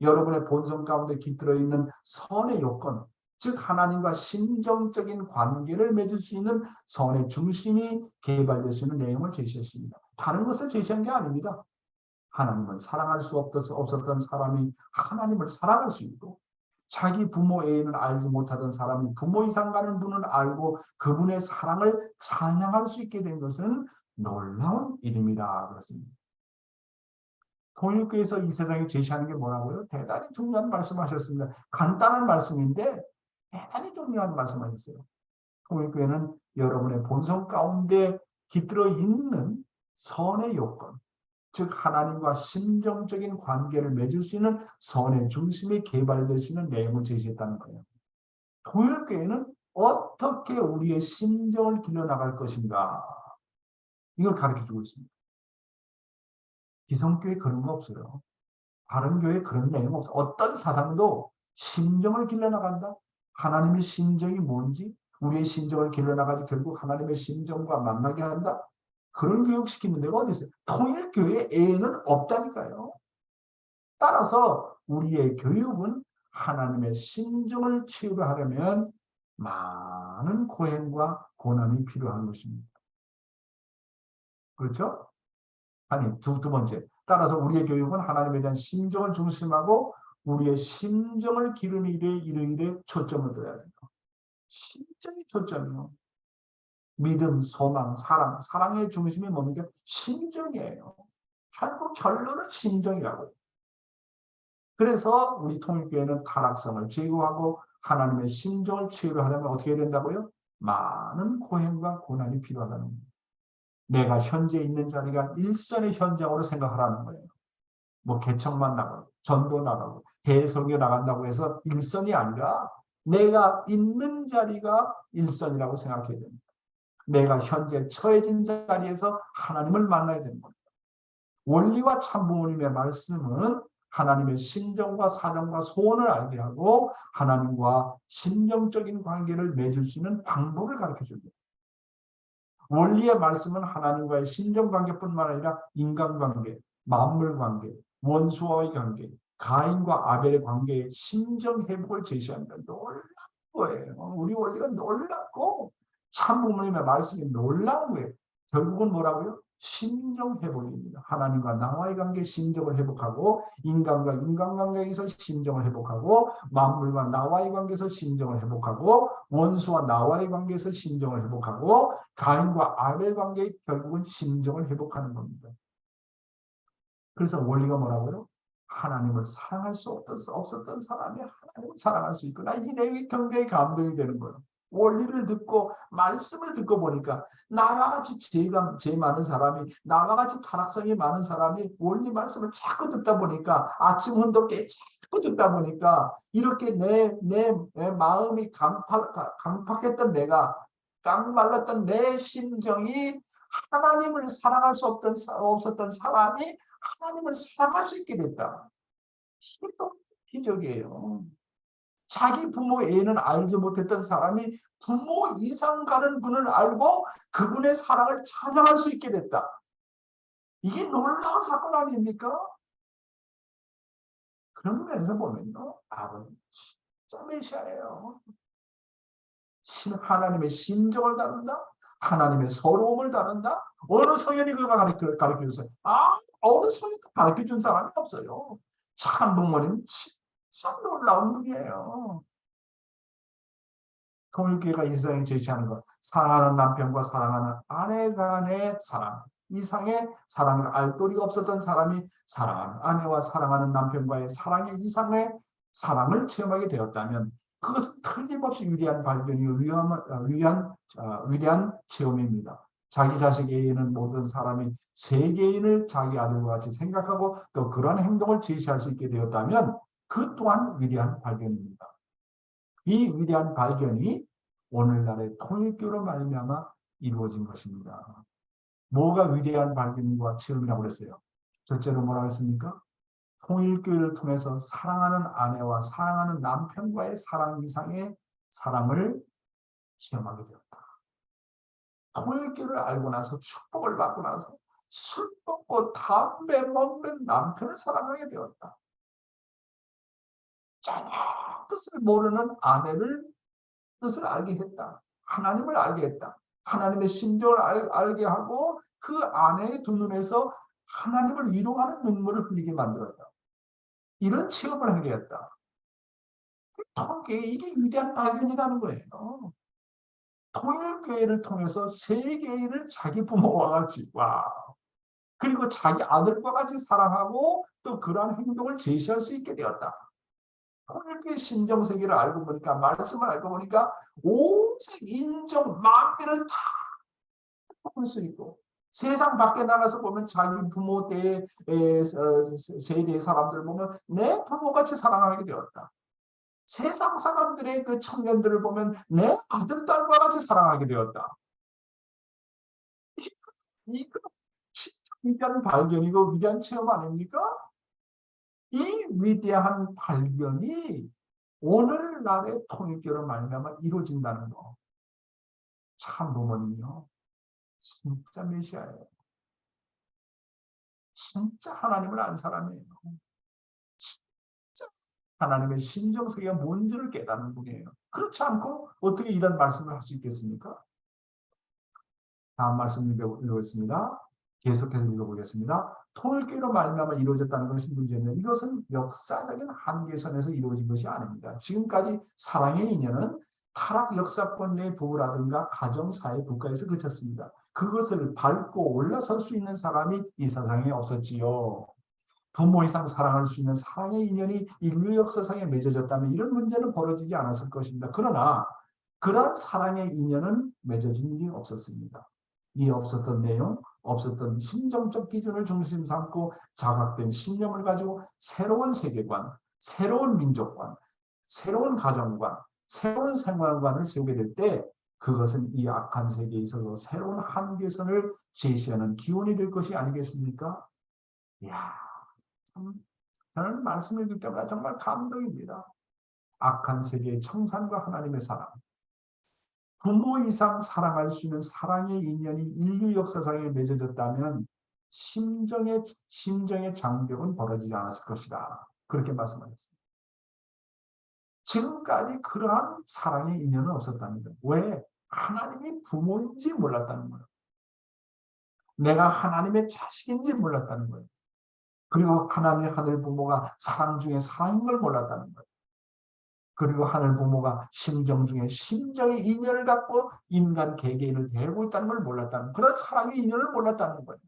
여러분의 본성 가운데 깃들어 있는 선의 요건, 즉 하나님과 심정적인 관계를 맺을 수 있는 선의 중심이 개발될 수 있는 내용을 제시했습니다. 다른 것을 제시한 게 아닙니다. 하나님을 사랑할 수 없었던 사람이 하나님을 사랑할 수 있고, 자기 부모 애인을 알지 못하던 사람이 부모 이상 가는 분을 알고 그분의 사랑을 찬양할 수 있게 된 것은 놀라운 일입니다. 그렇습니다. 통일교에서 이 세상에 제시하는 게 뭐라고요? 대단히 중요한 말씀하셨습니다. 간단한 말씀인데 대단히 중요한 말씀하셨어요. 통일교회는 여러분의 본성 가운데 깃들어 있는 선의 요건, 즉 하나님과 심정적인 관계를 맺을 수 있는 선의 중심이 개발될 수 있는 내용을 제시했다는 거예요. 통일교회는 어떻게 우리의 심정을 길러나갈 것인가, 이걸 가르쳐주고 있습니다. 기성교회 그런 거 없어요. 다른 교회 그런 내용 없어요. 어떤 사상도 심정을 길러나간다. 하나님의 심정이 뭔지, 우리의 심정을 길러나가지 결국 하나님의 심정과 만나게 한다. 그런 교육시키는 데가 어디 있어요? 통일교회에는 없다니까요. 따라서 우리의 교육은 하나님의 심정을 채우려 하려면 많은 고행과 고난이 필요한 것입니다. 그렇죠? 아니, 두 번째. 따라서 우리의 교육은 하나님에 대한 심정을 중심하고 우리의 심정을 기르는 일에 초점을 둬야 돼요. 심정이 초점이요. 믿음, 소망, 사랑의 중심이 뭡니까? 심정이에요. 결국 결론은 심정이라고요. 그래서 우리 통일교회는 타락성을 제거하고 하나님의 심정을 채우려 하려면 어떻게 해야 된다고요? 많은 고행과 고난이 필요하다는 겁니다. 내가 현재 있는 자리가 일선의 현장으로 생각하라는 거예요. 뭐 개척만 나가고 전도 나가고 대설교 나간다고 해서 일선이 아니라 내가 있는 자리가 일선이라고 생각해야 됩니다. 내가 현재 처해진 자리에서 하나님을 만나야 되는 겁니다. 원리와 참부모님의 말씀은 하나님의 심정과 사정과 소원을 알게 하고 하나님과 심정적인 관계를 맺을 수 있는 방법을 가르쳐 줍니다. 원리의 말씀은 하나님과의 심정관계뿐만 아니라 인간관계, 만물관계, 원수와의 관계, 가인과 아벨의 관계의 심정회복을 제시합니다. 놀라운 거예요. 우리 원리가 놀랍고 참 부모님의 말씀이 놀라운 거예요. 결국은 뭐라고요? 심정회복입니다. 하나님과 나와의 관계 심정을 회복하고 인간과 인간관계에서 심정을 회복하고 만물과 나와의 관계에서 심정을 회복하고 원수와 나와의 관계에서 심정을 회복하고 가인과 아벨 관계의 결국은 심정을 회복하는 겁니다. 그래서 원리가 뭐라고요? 하나님을 사랑할 수 없었던 사람이 하나님을 사랑할 수 있구나. 이 내용이 굉장히 감동이 되는 거예요. 원리를 듣고 말씀을 듣고 보니까 나와 같이 죄가 많은 사람이 나와 같이 타락성이 많은 사람이 원리 말씀을 자꾸 듣다 보니까 아침 혼돈께 자꾸 듣다 보니까 이렇게 내 마음이 강팍했던 내가 깡말랐던 내 심정이 하나님을 사랑할 수 없었던 사람이 하나님을 사랑할 수 있게 됐다. 이게 또 기적이에요. 자기 부모 애는 알지 못했던 사람이 부모 이상 가는 분을 알고 그분의 사랑을 찬양할 수 있게 됐다. 이게 놀라운 사건 아닙니까? 그런 면에서 보면요, 아버님 진짜 메시아예요. 하나님의 심정을 다룬다, 하나님의 서러움을 다룬다. 어느 성현이 그가 가르쳐줬어요? 어느 성현도 가르쳐준 사람이 없어요. 참 부모님 진짜 놀라운 분이에요. 통일교회가 이 세상에 제시하는 것, 사랑하는 남편과 사랑하는 아내 간의 사랑, 이상의 사랑을 알 도리가 없었던 사람이 사랑하는 아내와 사랑하는 남편과의 사랑의 이상의 사랑을 체험하게 되었다면 그것은 틀림없이 위대한 발견이고 위대한 체험입니다. 자기 자식 애인은 모든 사람이 세 개인을 자기 아들과 같이 생각하고 또 그런 행동을 제시할 수 있게 되었다면 그 또한 위대한 발견입니다. 이 위대한 발견이 오늘날의 통일교로 말미암아 이루어진 것입니다. 뭐가 위대한 발견과 체험이라고 그랬어요? 첫째로 뭐라고 했습니까? 통일교회를 통해서 사랑하는 아내와 사랑하는 남편과의 사랑 이상의 사랑을 체험하게 되었다. 통일교를 알고 나서 축복을 받고 나서 술 먹고 담배 먹는 남편을 사랑하게 되었다. 전혀 뜻을 모르는 아내를 뜻을 알게 했다. 하나님을 알게 했다. 하나님의 심정을 알게 하고 그 아내의 두 눈에서 하나님을 위로하는 눈물을 흘리게 만들었다. 이런 체험을 하게 했다. 이게 위대한 발견이라는 거예요. 통일교회를 통해서 세계인을 자기 부모와 같이 그리고 자기 아들과 같이 사랑하고 또 그러한 행동을 제시할 수 있게 되었다. 통일교회 심정세계를 알고 보니까 말씀을 알고 보니까 온색 인종 만민을 다 볼 수 있고 세상 밖에 나가서 보면 자기 부모 때의 세대의 사람들 보면 내 부모같이 사랑하게 되었다. 세상 사람들의 그 청년들을 보면 내 아들, 딸과 같이 사랑하게 되었다. 이거 진짜 위대한 발견이고 위대한 체험 아닙니까? 이 위대한 발견이 오늘날의 통일교로 말미암아 이루어진다는 거. 참 부모님이요. 진짜 메시아예요. 진짜 하나님을 안 사람이에요. 진짜 하나님의 심정세계가 뭔지를 깨닫는 분이에요. 그렇지 않고 어떻게 이런 말씀을 할 수 있겠습니까? 다음 말씀 읽어보겠습니다. 계속해서 읽어보겠습니다. 통일교로 말미암아 이루어졌다는 것이 문제는 이것은 역사적인 한계선에서 이루어진 것이 아닙니다. 지금까지 사랑의 인연은 타락 역사권 내 부부라든가 가정, 사회, 국가에서 그쳤습니다. 그것을 밟고 올라설 수 있는 사람이 이 세상에 없었지요. 부모 이상 사랑할 수 있는 사랑의 인연이 인류 역사상에 맺어졌다면 이런 문제는 벌어지지 않았을 것입니다. 그러나 그러한 사랑의 인연은 맺어진 일이 없었습니다. 이 없었던 내용, 없었던 심정적 기준을 중심 삼고 자각된 신념을 가지고 새로운 세계관, 새로운 민족관, 새로운 가정관, 새로운 생활관을 세우게 될 때 그것은 이 악한 세계에 있어서 새로운 한계선을 제시하는 기원이 될 것이 아니겠습니까? 이야, 참 저는 말씀 읽을 때마다 정말 감동입니다. 악한 세계의 청산과 하나님의 사랑. 부모 이상 사랑할 수 있는 사랑의 인연이 인류 역사상에 맺어졌다면 심정의 장벽은 벌어지지 않았을 것이다. 그렇게 말씀하셨습니다. 지금까지 그러한 사랑의 인연은 없었다는 거예요. 왜? 하나님이 부모인지 몰랐다는 거예요. 내가 하나님의 자식인지 몰랐다는 거예요. 그리고 하나님의 하늘 부모가 사랑 중에 사랑인 걸 몰랐다는 거예요. 그리고 하늘 부모가 심정 중에 심정의 인연을 갖고 인간 개개인을 대하고 있다는 걸 몰랐다는, 그런 사랑의 인연을 몰랐다는 거예요.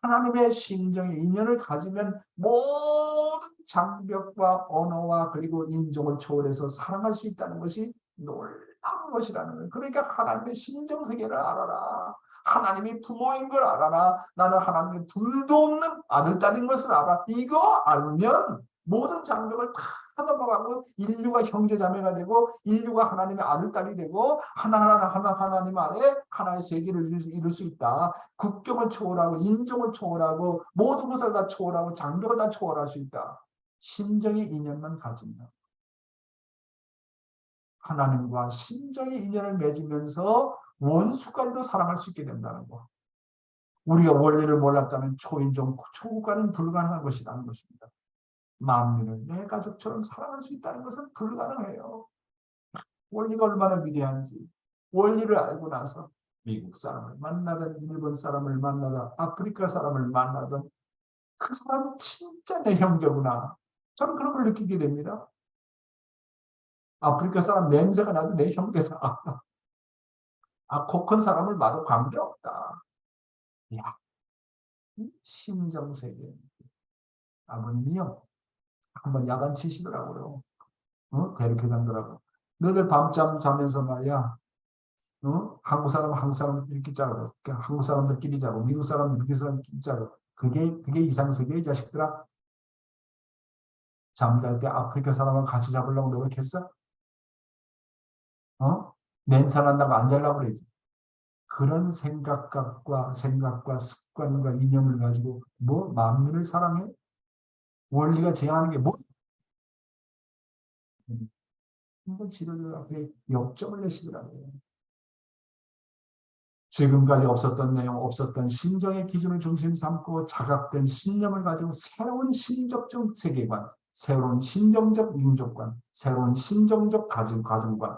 하나님의 심정의 인연을 가지면 모든 장벽과 언어와 그리고 인종을 초월해서 사랑할 수 있다는 것이 놀라운 것이라는 거예요. 그러니까 하나님의 심정 세계를 알아라. 하나님이 부모인 걸 알아라. 나는 하나님의 둘도 없는 아들, 딸인 것을 알아. 이거 알면 모든 장벽을 다 넘어가고 인류가 형제자매가 되고 인류가 하나님의 아들, 딸이 되고 하나님 안에 하나의 세계를 이룰 수 있다. 국경을 초월하고 인종을 초월하고 모든 것을 다 초월하고 장벽을 다 초월할 수 있다. 심정의 인연만 가진다. 하나님과 심정의 인연을 맺으면서 원수까지도 사랑할 수 있게 된다는 거. 우리가 원리를 몰랐다면 초인종, 초국가는 불가능한 것이라는 것입니다. 만민을 내 가족처럼 사랑할 수 있다는 것은 불가능해요. 원리가 얼마나 위대한지. 원리를 알고 나서 미국 사람을 만나든 일본 사람을 만나든 아프리카 사람을 만나든 그 사람이 진짜 내 형제구나. 저는 그런 걸 느끼게 됩니다. 아프리카 사람 냄새가 나도 내 형제다. 코 큰 사람을 봐도 관계없다. 야, 심정세계. 아버님이요. 한번 야단 치시더라고요. 대륙회장들하고. 너들 밤잠 자면서 말이야. 한국 사람 이렇게 자고, 한국 사람들끼리 자고, 미국 사람들끼리 자고. 그게 이상세계의 자식들아. 잠잘 때 아프리카 사람하고 같이 잡으려고 노력했어? 냄새 난다고 안 자려고 그러지. 그런 생각과 습관과 이념을 가지고 뭐 만민을 사랑해? 원리가 제한하는 게 뭐? 한번 지도자 앞에 역점을 내시더라고요. 지금까지 없었던 내용, 없었던 심정의 기준을 중심 삼고 자각된 신념을 가지고 새로운 신적적 세계관, 새로운 신정적 민족관, 새로운 신정적 가정관,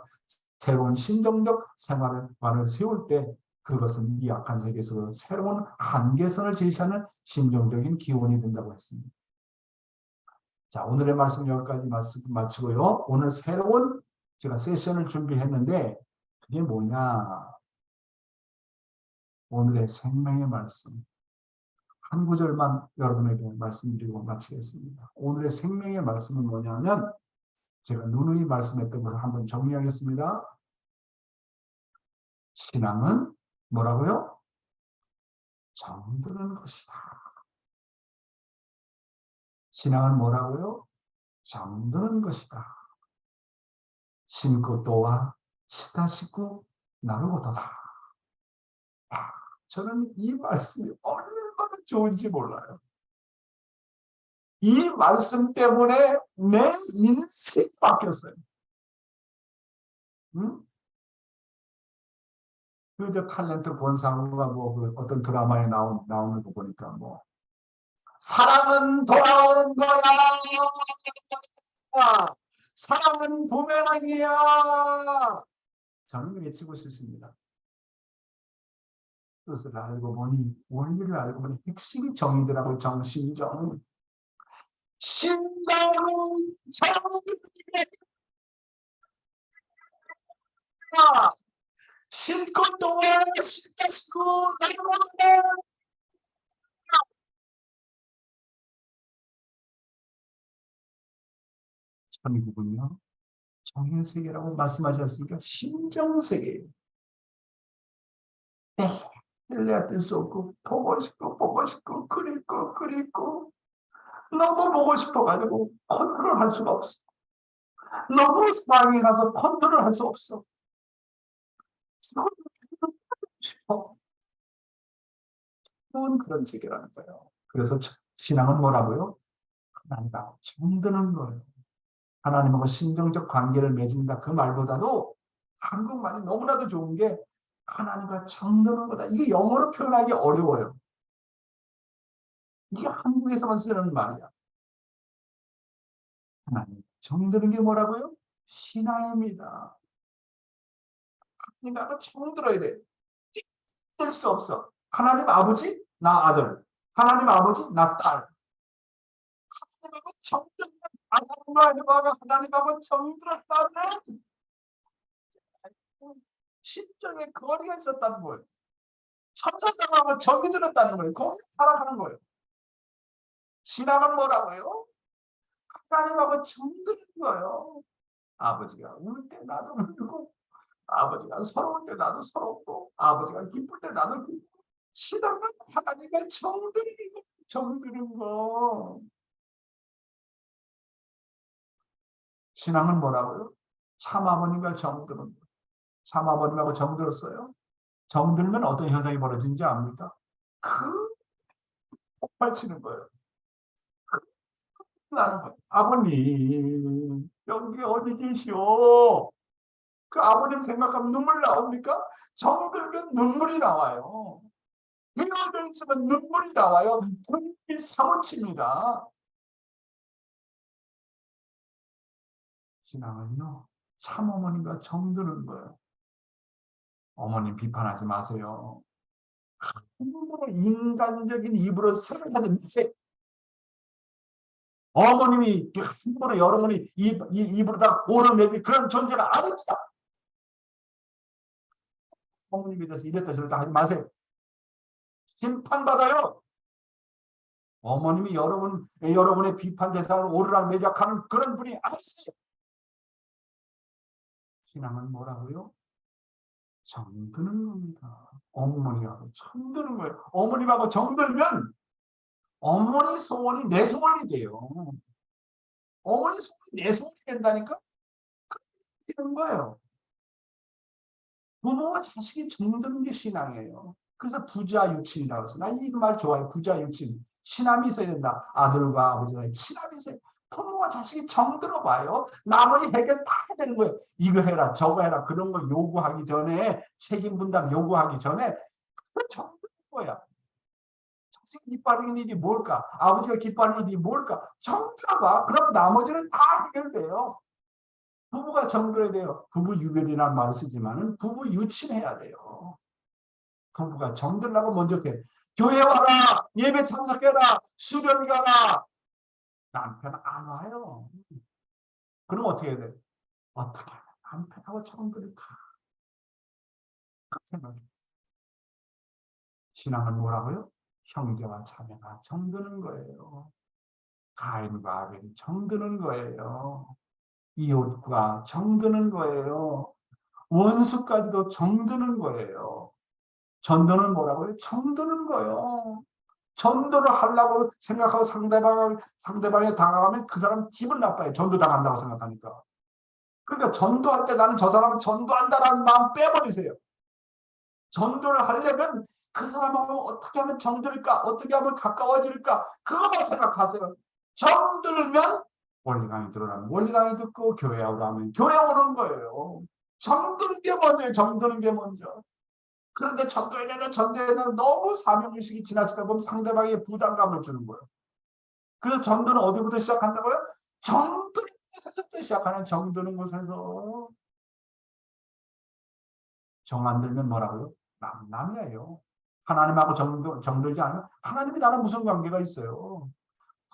새로운 신정적 생활관을 세울 때 그것은 이 악한 세계에서 새로운 한계선을 제시하는 심정적인 기원이 된다고 했습니다. 자, 오늘의 말씀 여기까지 마치고요. 오늘 새로운 제가 세션을 준비했는데 그게 뭐냐? 오늘의 생명의 말씀. 한 구절만 여러분에게 말씀드리고 마치겠습니다. 오늘의 생명의 말씀은 뭐냐면 제가 누누이 말씀했던 것을 한번 정리하겠습니다. 신앙은 뭐라고요? 정드는 것이다. 신앙은 뭐라고요? 정드는 것이다. 신고 또와 시타시고 나루고도다. 저는 이 말씀이 얼마나 좋은지 몰라요. 이 말씀 때문에 내 인생이 바뀌었어요. 그 탤런트 권상우가 그 어떤 드라마에 나오는 거 보니까 사랑은 돌아오는 거야. 사랑은 부메랑이야. 저는 외치고 싶습니다. 뜻을 알고 보니, 원리를 알고 보니 핵심이 정이더라고요. 정신정. 신정은 정이야. 신고 또한 신자시고 나고 천국은요 정의 세계라고 말씀하지 않습니까? 심정 세계예요. 뗄래야 뗄 수 없고 보고 싶고 그립고 너무 보고 싶어가지고 컨트롤할 수가 없어. 너무 사랑에 가서 컨트롤할 수 없어. 그런 세계라는 거예요. 그래서 신앙은 뭐라고요? 하나님하고 정드는 거예요. 하나님하고 신정적 관계를 맺은다. 그 말보다도 한국말이 너무나도 좋은 게 하나님과 정드는 거다. 이게 영어로 표현하기 어려워요. 이게 한국에서만 쓰는 말이야. 하나님 정드는 게 뭐라고요? 신앙입니다. 하나님과 정들어야 돼. 뗄 수 없어. 하나님 아버지, 나 아들. 하나님 아버지, 나 딸. 하나님하고 정든 아담과 에바가 하나님하고 정들었다면 심정에 거리가 있었다는 거예요. 천사장하고 정이 들었다는 거예요. 거기 타락하는 거예요. 신앙은 뭐라고요? 하나님하고 정드는 거예요. 아버지가 울 때 나도 울고, 아버지가 서러울 때 나도 서럽고, 아버지가 기쁠 때 나도 기쁘고. 신앙은 하나님과 정드는 거. 신앙은 뭐라고요? 참아버님과 정드는 거. 참아버님하고 정들었어요. 정들면 어떤 현상이 벌어지는지 압니까? 그 폭발치는 거예요. 나는 거예요. 아버님 여기 어디 계시오? 그 아버님 생각하면 눈물 나옵니까? 정들면 눈물이 나와요. 헤어져 있으면 눈물이 나와요. 눈물이 사무칩니다. 신앙은요, 참어머님과 정드는 거예요. 어머님 비판하지 마세요. 함부로 인간적인 입으로 생각하지 마세요. 어머님이 함부로 여러분이 입으로 다 오르내비 그런 존재가 아닙니다. 어머님에 대해서 이랬다 저랬다 하지 마세요. 심판받아요. 어머님이 여러분의 비판 대상으로 오르락내리락하는 그런 분이 아니세요. 신앙은 뭐라고요? 정드는 겁니다. 어머니하고 정드는 거예요. 어머님하고 정들면 어머니 소원이 내 소원이 돼요. 어머니 소원이 내 소원이 된다니까? 그런 거예요. 부모와 자식이 정드는 게 신앙이에요. 그래서 부자유친이라고 해서 나 이 말 좋아요. 부자유친. 친함이 있어야 된다. 아들과 아버지가 친함이 있어야 된다. 부모와 자식이 정들어 봐요. 나머지 해결 다 해야 되는 거예요. 이거 해라 저거 해라 그런 거 요구하기 전에 책임 분담 요구하기 전에 그 정드는 거야. 자식이 기뻐하는 일이 뭘까? 아버지가 기뻐하는 일이 뭘까? 정들어 봐. 그럼 나머지는 다 해결돼요. 부부가 정들어야 돼요. 부부 유별이라는 말을 쓰지만은 부부 유친해야 돼요. 부부가 정들라고 먼저 해. 교회 와라. 예배 참석해라. 수련 가라. 남편 안 와요. 그럼 어떻게 해야 돼? 어떻게 하면 남편하고 정들을까? 그 생각이. 신앙은 뭐라고요? 형제와 자매가 정드는 거예요. 가인과 아벨이 정드는 거예요. 이웃과 정드는 거예요. 원수까지도 정드는 거예요. 전도는 뭐라고요? 정드는 거예요. 전도를 하려고 생각하고 상대방에 다가가면 그 사람 기분 나빠요. 전도 당한다고 생각하니까. 그러니까 전도할 때 나는 저 사람은 전도한다라는 마음 빼버리세요. 전도를 하려면 그 사람하고 어떻게 하면 정들일까? 어떻게 하면 가까워질까? 그것만 생각하세요. 정들면 원리 강의 들으라면 원리 강의 듣고 교회 오라면 교회 오는 거예요. 정드는 게 먼저예요. 정드는 게 먼저. 그런데 전도해야 되는 너무 사명의식이 지나치다 보면 상대방에게 부담감을 주는 거예요. 그래서 전도는 어디부터 시작한다고요? 정드는 곳에서부터 시작하는 정드는 곳에서. 정 안 들면 뭐라고요? 남이에요. 하나님하고 정들지 않으면 하나님이 나랑 무슨 관계가 있어요?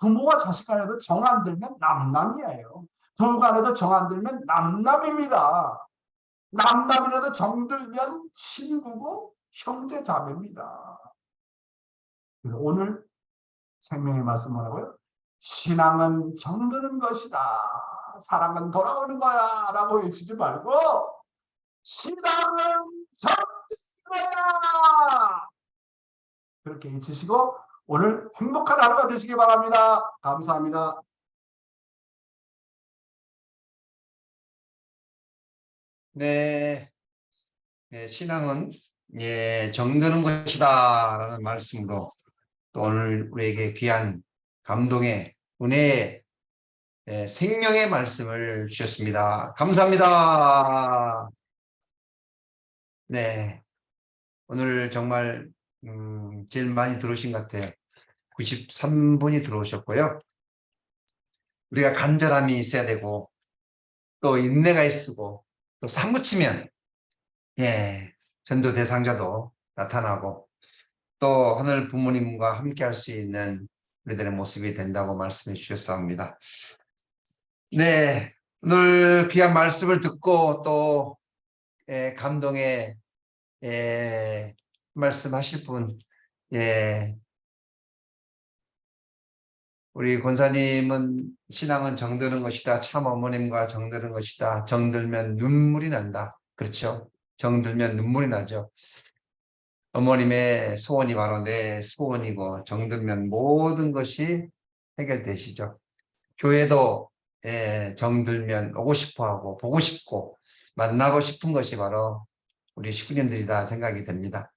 부모와 자식 간에도 정 안 들면 남이에요. 부부 간에도 정 안 들면 남입니다. 남이라도 정들면 친구고 형제 자매입니다. 그래서 오늘 생명의 말씀 뭐라고요? 신앙은 정드는 것이다. 사랑은 돌아오는 거야. 라고 외치지 말고 신앙은 정드는 거야. 그렇게 외치시고 오늘 행복한 하루가 되시기 바랍니다. 감사합니다. 네, 신앙은 정드는 것이다라는 말씀으로 또 오늘 우리에게 귀한 감동의 은혜의 생명의 말씀을 주셨습니다. 감사합니다. 네, 오늘 정말 제일 많이 들어오신 것 같아요. 93분이 들어오셨고요. 우리가 간절함이 있어야 되고 또 인내가 있고 또 사무치면 전도 대상자도 나타나고 또 하늘 부모님과 함께 할 수 있는 우리들의 모습이 된다고 말씀해 주셨습니다. 네, 오늘 귀한 말씀을 듣고 또 감동의 말씀하실 분, 우리 권사님은 신앙은 정드는 것이다. 참 어머님과 정드는 것이다. 정들면 눈물이 난다. 그렇죠? 정들면 눈물이 나죠. 어머님의 소원이 바로 내 소원이고 정들면 모든 것이 해결되시죠. 교회도 정들면 오고 싶어하고 보고 싶고 만나고 싶은 것이 바로 우리 식구님들이다 생각이 됩니다.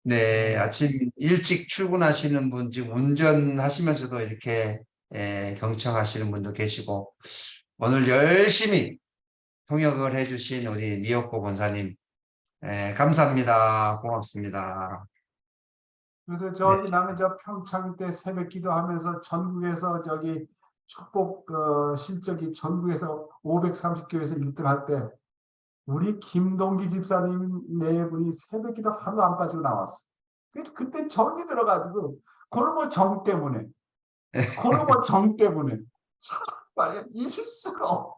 네, 아침 일찍 출근하시는 분, 지금 운전하시면서도 이렇게 경청하시는 분도 계시고 오늘 열심히 통역을 해주신 우리 미역고 권사님 감사합니다. 고맙습니다. 그래서 저기 나는 저 평창 때 새벽 기도하면서 전국에서 저기 축복 실적이 전국에서 530교회에서 1등 할 때 우리 김동기 집사님 네 분이 새벽 기도 하루도 안 빠지고 나왔어. 그때 정이 들어가지고 그놈의 정 때문에 참 말이야 잊을 수가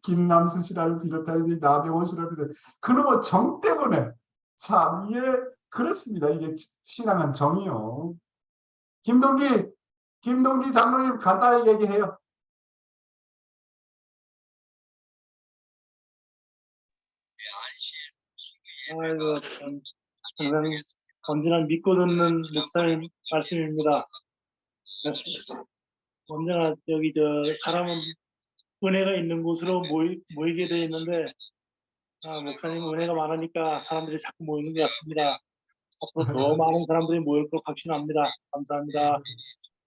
김남수 씨를 비롯한 나병원 씨를 비롯해 그놈의 정 때문에 참 이게 그렇습니다. 이게 신앙은 정이요. 김동기 장로님 간단히 얘기해요. 아이고, 참, 항상 언제나 믿고 듣는 목사님 말씀입니다. 언제나 여기 사람은 은혜가 있는 곳으로 모이게 되어 있는데, 목사님 은혜가 많으니까 사람들이 자꾸 모이는 것 같습니다. 앞으로 더 많은 사람들이 모일 걸 확신합니다. 감사합니다.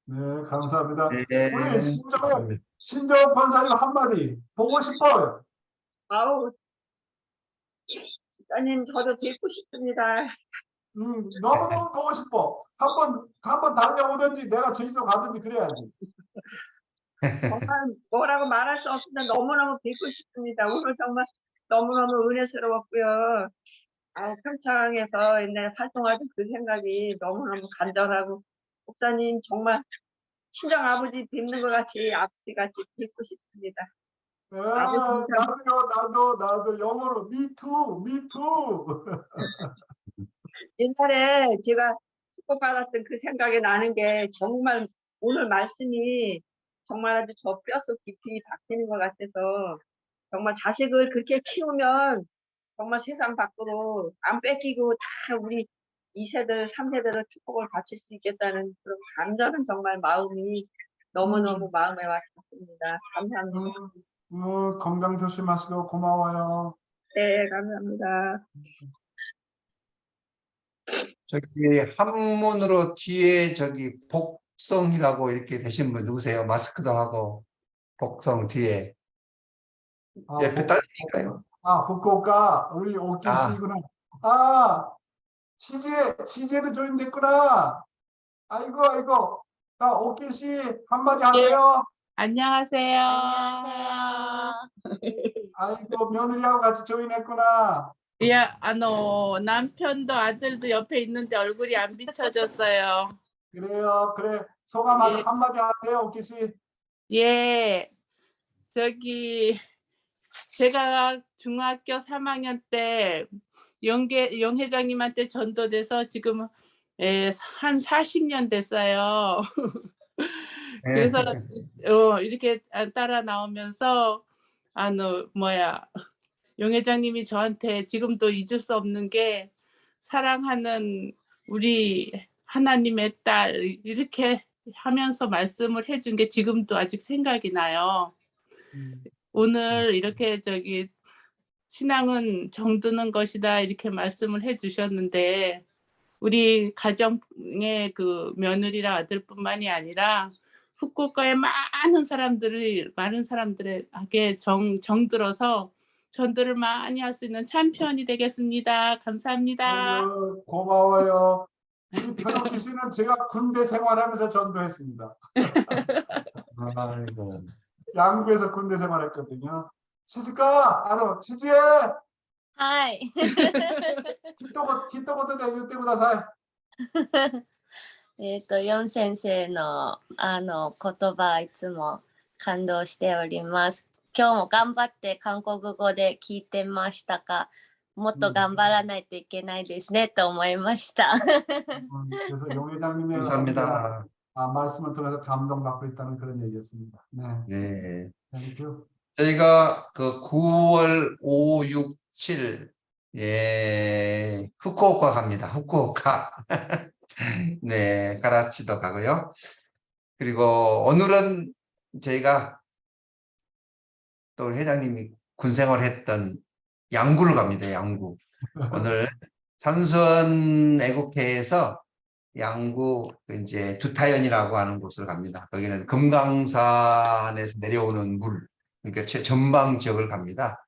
네, 감사합니다. 네. 우리 신정 권사님 한마디 보고 싶어요. 아우, 목사님 저도 뵙고 싶습니다. 너무너무 보고 싶어. 한번 달려오든지 내가 제주도 가든지 그래야지. 정말 뭐라고 말할 수 없습니다. 너무너무 뵙고 싶습니다. 오늘 정말 너무너무 은혜스러웠고요. 평창에서 옛날에 활동하던 그 생각이 너무너무 간절하고 목사님 정말 친정 아버지 뵙는 것 같이 아버지 같이 뵙고 싶습니다. 나도 영어로 me too. 옛날에 제가 축복받았던 그 생각이 나는 게 정말 오늘 말씀이 정말 아주 저 뼛속 깊이 박히는 것 같아서 정말 자식을 그렇게 키우면 정말 세상 밖으로 안 뺏기고 다 우리 2세들, 3세대로 축복을 바칠 수 있겠다는 그런 간절한 정말 마음이 너무너무 마음에 와닿습니다. 감사합니다. 건강 조심하시고 고마워요. 네, 감사합니다. 저기 한문으로 뒤에 저기 복성이라고 이렇게 되신 분 누구세요? 마스크도 하고 복성 뒤에 옆에 딸이니까요. 후쿠오카 우리 오키 씨구나. CJ도 조인됐구나. 아이고. 오키 씨 한마디 하세요. 안녕하세요. 아이고 며느리하고 같이 조인했구나. 예, 남편도 아들도 옆에 있는데 얼굴이 안 비춰졌어요. 그래요. 그래. 소감 한마디 하세요, 오키 씨. 예, 제가 중학교 3학년 때 영 회장님한테 전도돼서 지금 한 40년 됐어요. 그래서 이렇게 따라 나오면서 영 회장님이 저한테 지금도 잊을 수 없는 게 사랑하는 우리 하나님의 딸 이렇게 하면서 말씀을 해준 게 지금도 아직 생각이 나요. 오늘 이렇게 신앙은 정드는 것이다 이렇게 말씀을 해주셨는데 우리 가정의 그 며느리랑 아들뿐만이 아니라 후쿠오카에 많은 사람들에게 정들어서 전도를 많이 할 수 있는 참편이 되겠습니다. 감사합니다. 아유, 고마워요. 우리 편옥희 씨는 제가 군대 생활하면서 전도했습니다. 아이고. 양구에서 군대 생활했거든요. 시집가, 시지에 はい。一言で言ってください。ヨン先生の言葉いつも感動しております。今日も頑張って韓国語で聞いてましたが、もっと頑張らないといけないですねと思いました。 그래서 용 회장님의 감사합니다. 말씀을 통해서 감동받고 있다는 그런 얘기였습니다. 네, 네. 땡큐. 저희가 그 9월 5, 6, 7, 예, 후쿠오카 갑니다. 후쿠오카. 네, 카라치도 가고요. 그리고 오늘은 저희가 또 회장님이 군 생활했던 양구를 갑니다. 양구. 오늘 산수원 애국회에서 양구 이제 두타연이라고 하는 곳을 갑니다. 거기는 금강산에서 내려오는 물, 그러니까 전방 지역을 갑니다.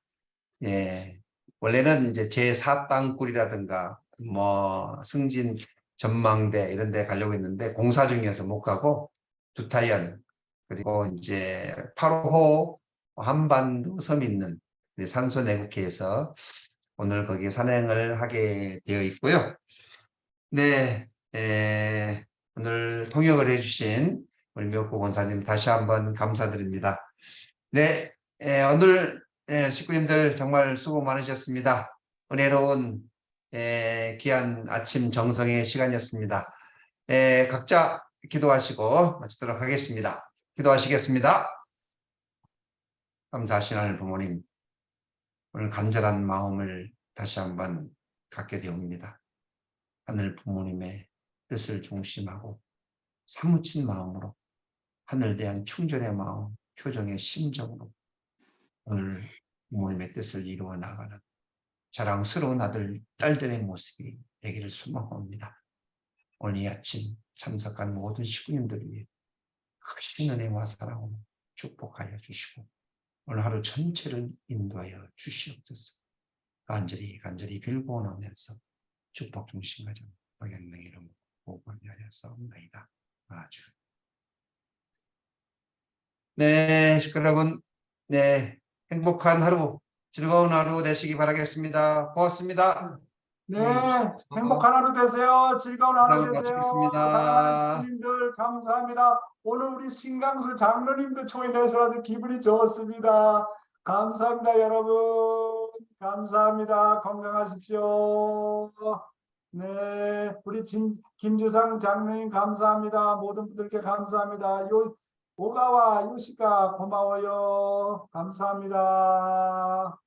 예, 원래는 이제 제4땅굴이라든가 뭐 승진 전망대 이런 데 가려고 했는데 공사 중이어서 못 가고 두타연 그리고 이제 8호 한반도 섬 있는 산수원 애국회에서 오늘 거기에 산행을 하게 되어 있고요. 네, 오늘 통역을 해주신 우리 미역국 원사님 다시 한번 감사드립니다. 네, 오늘 식구님들 정말 수고 많으셨습니다. 은혜로운 귀한 아침 정성의 시간이었습니다. 각자 기도하시고 마치도록 하겠습니다. 기도하시겠습니다. 감사하신 하늘 부모님, 오늘 간절한 마음을 다시 한번 갖게 되옵니다. 하늘 부모님의 뜻을 중심하고 사무친 마음으로 하늘에 대한 충전의 마음, 효정의 심정으로 오늘 부모님의 뜻을 이루어 나가는 자랑스러운 아들, 딸들의 모습이 되기를 소망합니다. 오늘 이 아침 참석한 모든 식구님들 위해 크신 은혜와 사랑으로 축복하여 주시고 오늘 하루 전체를 인도하여 주시옵소서. 간절히 빌고 원하면서 축복 중심 가정 박영명의 이름으로 보고하였사옵나이다. 아주. 네, 식구 여러분, 네, 행복한 하루, 즐거운 하루 되시기 바라겠습니다. 고맙습니다. 네, 행복한 하루 되세요. 즐거운 하루 되세요. 마치겠습니다. 사랑하는 식구님들 감사합니다. 오늘 우리 신강수 장로님도 초인하셔서 기분이 좋습니다. 감사합니다, 여러분. 감사합니다. 건강하십시오. 네, 우리 김주상 장로님 감사합니다. 모든 분들께 감사합니다. 오가와 요시카 고마워요. 감사합니다.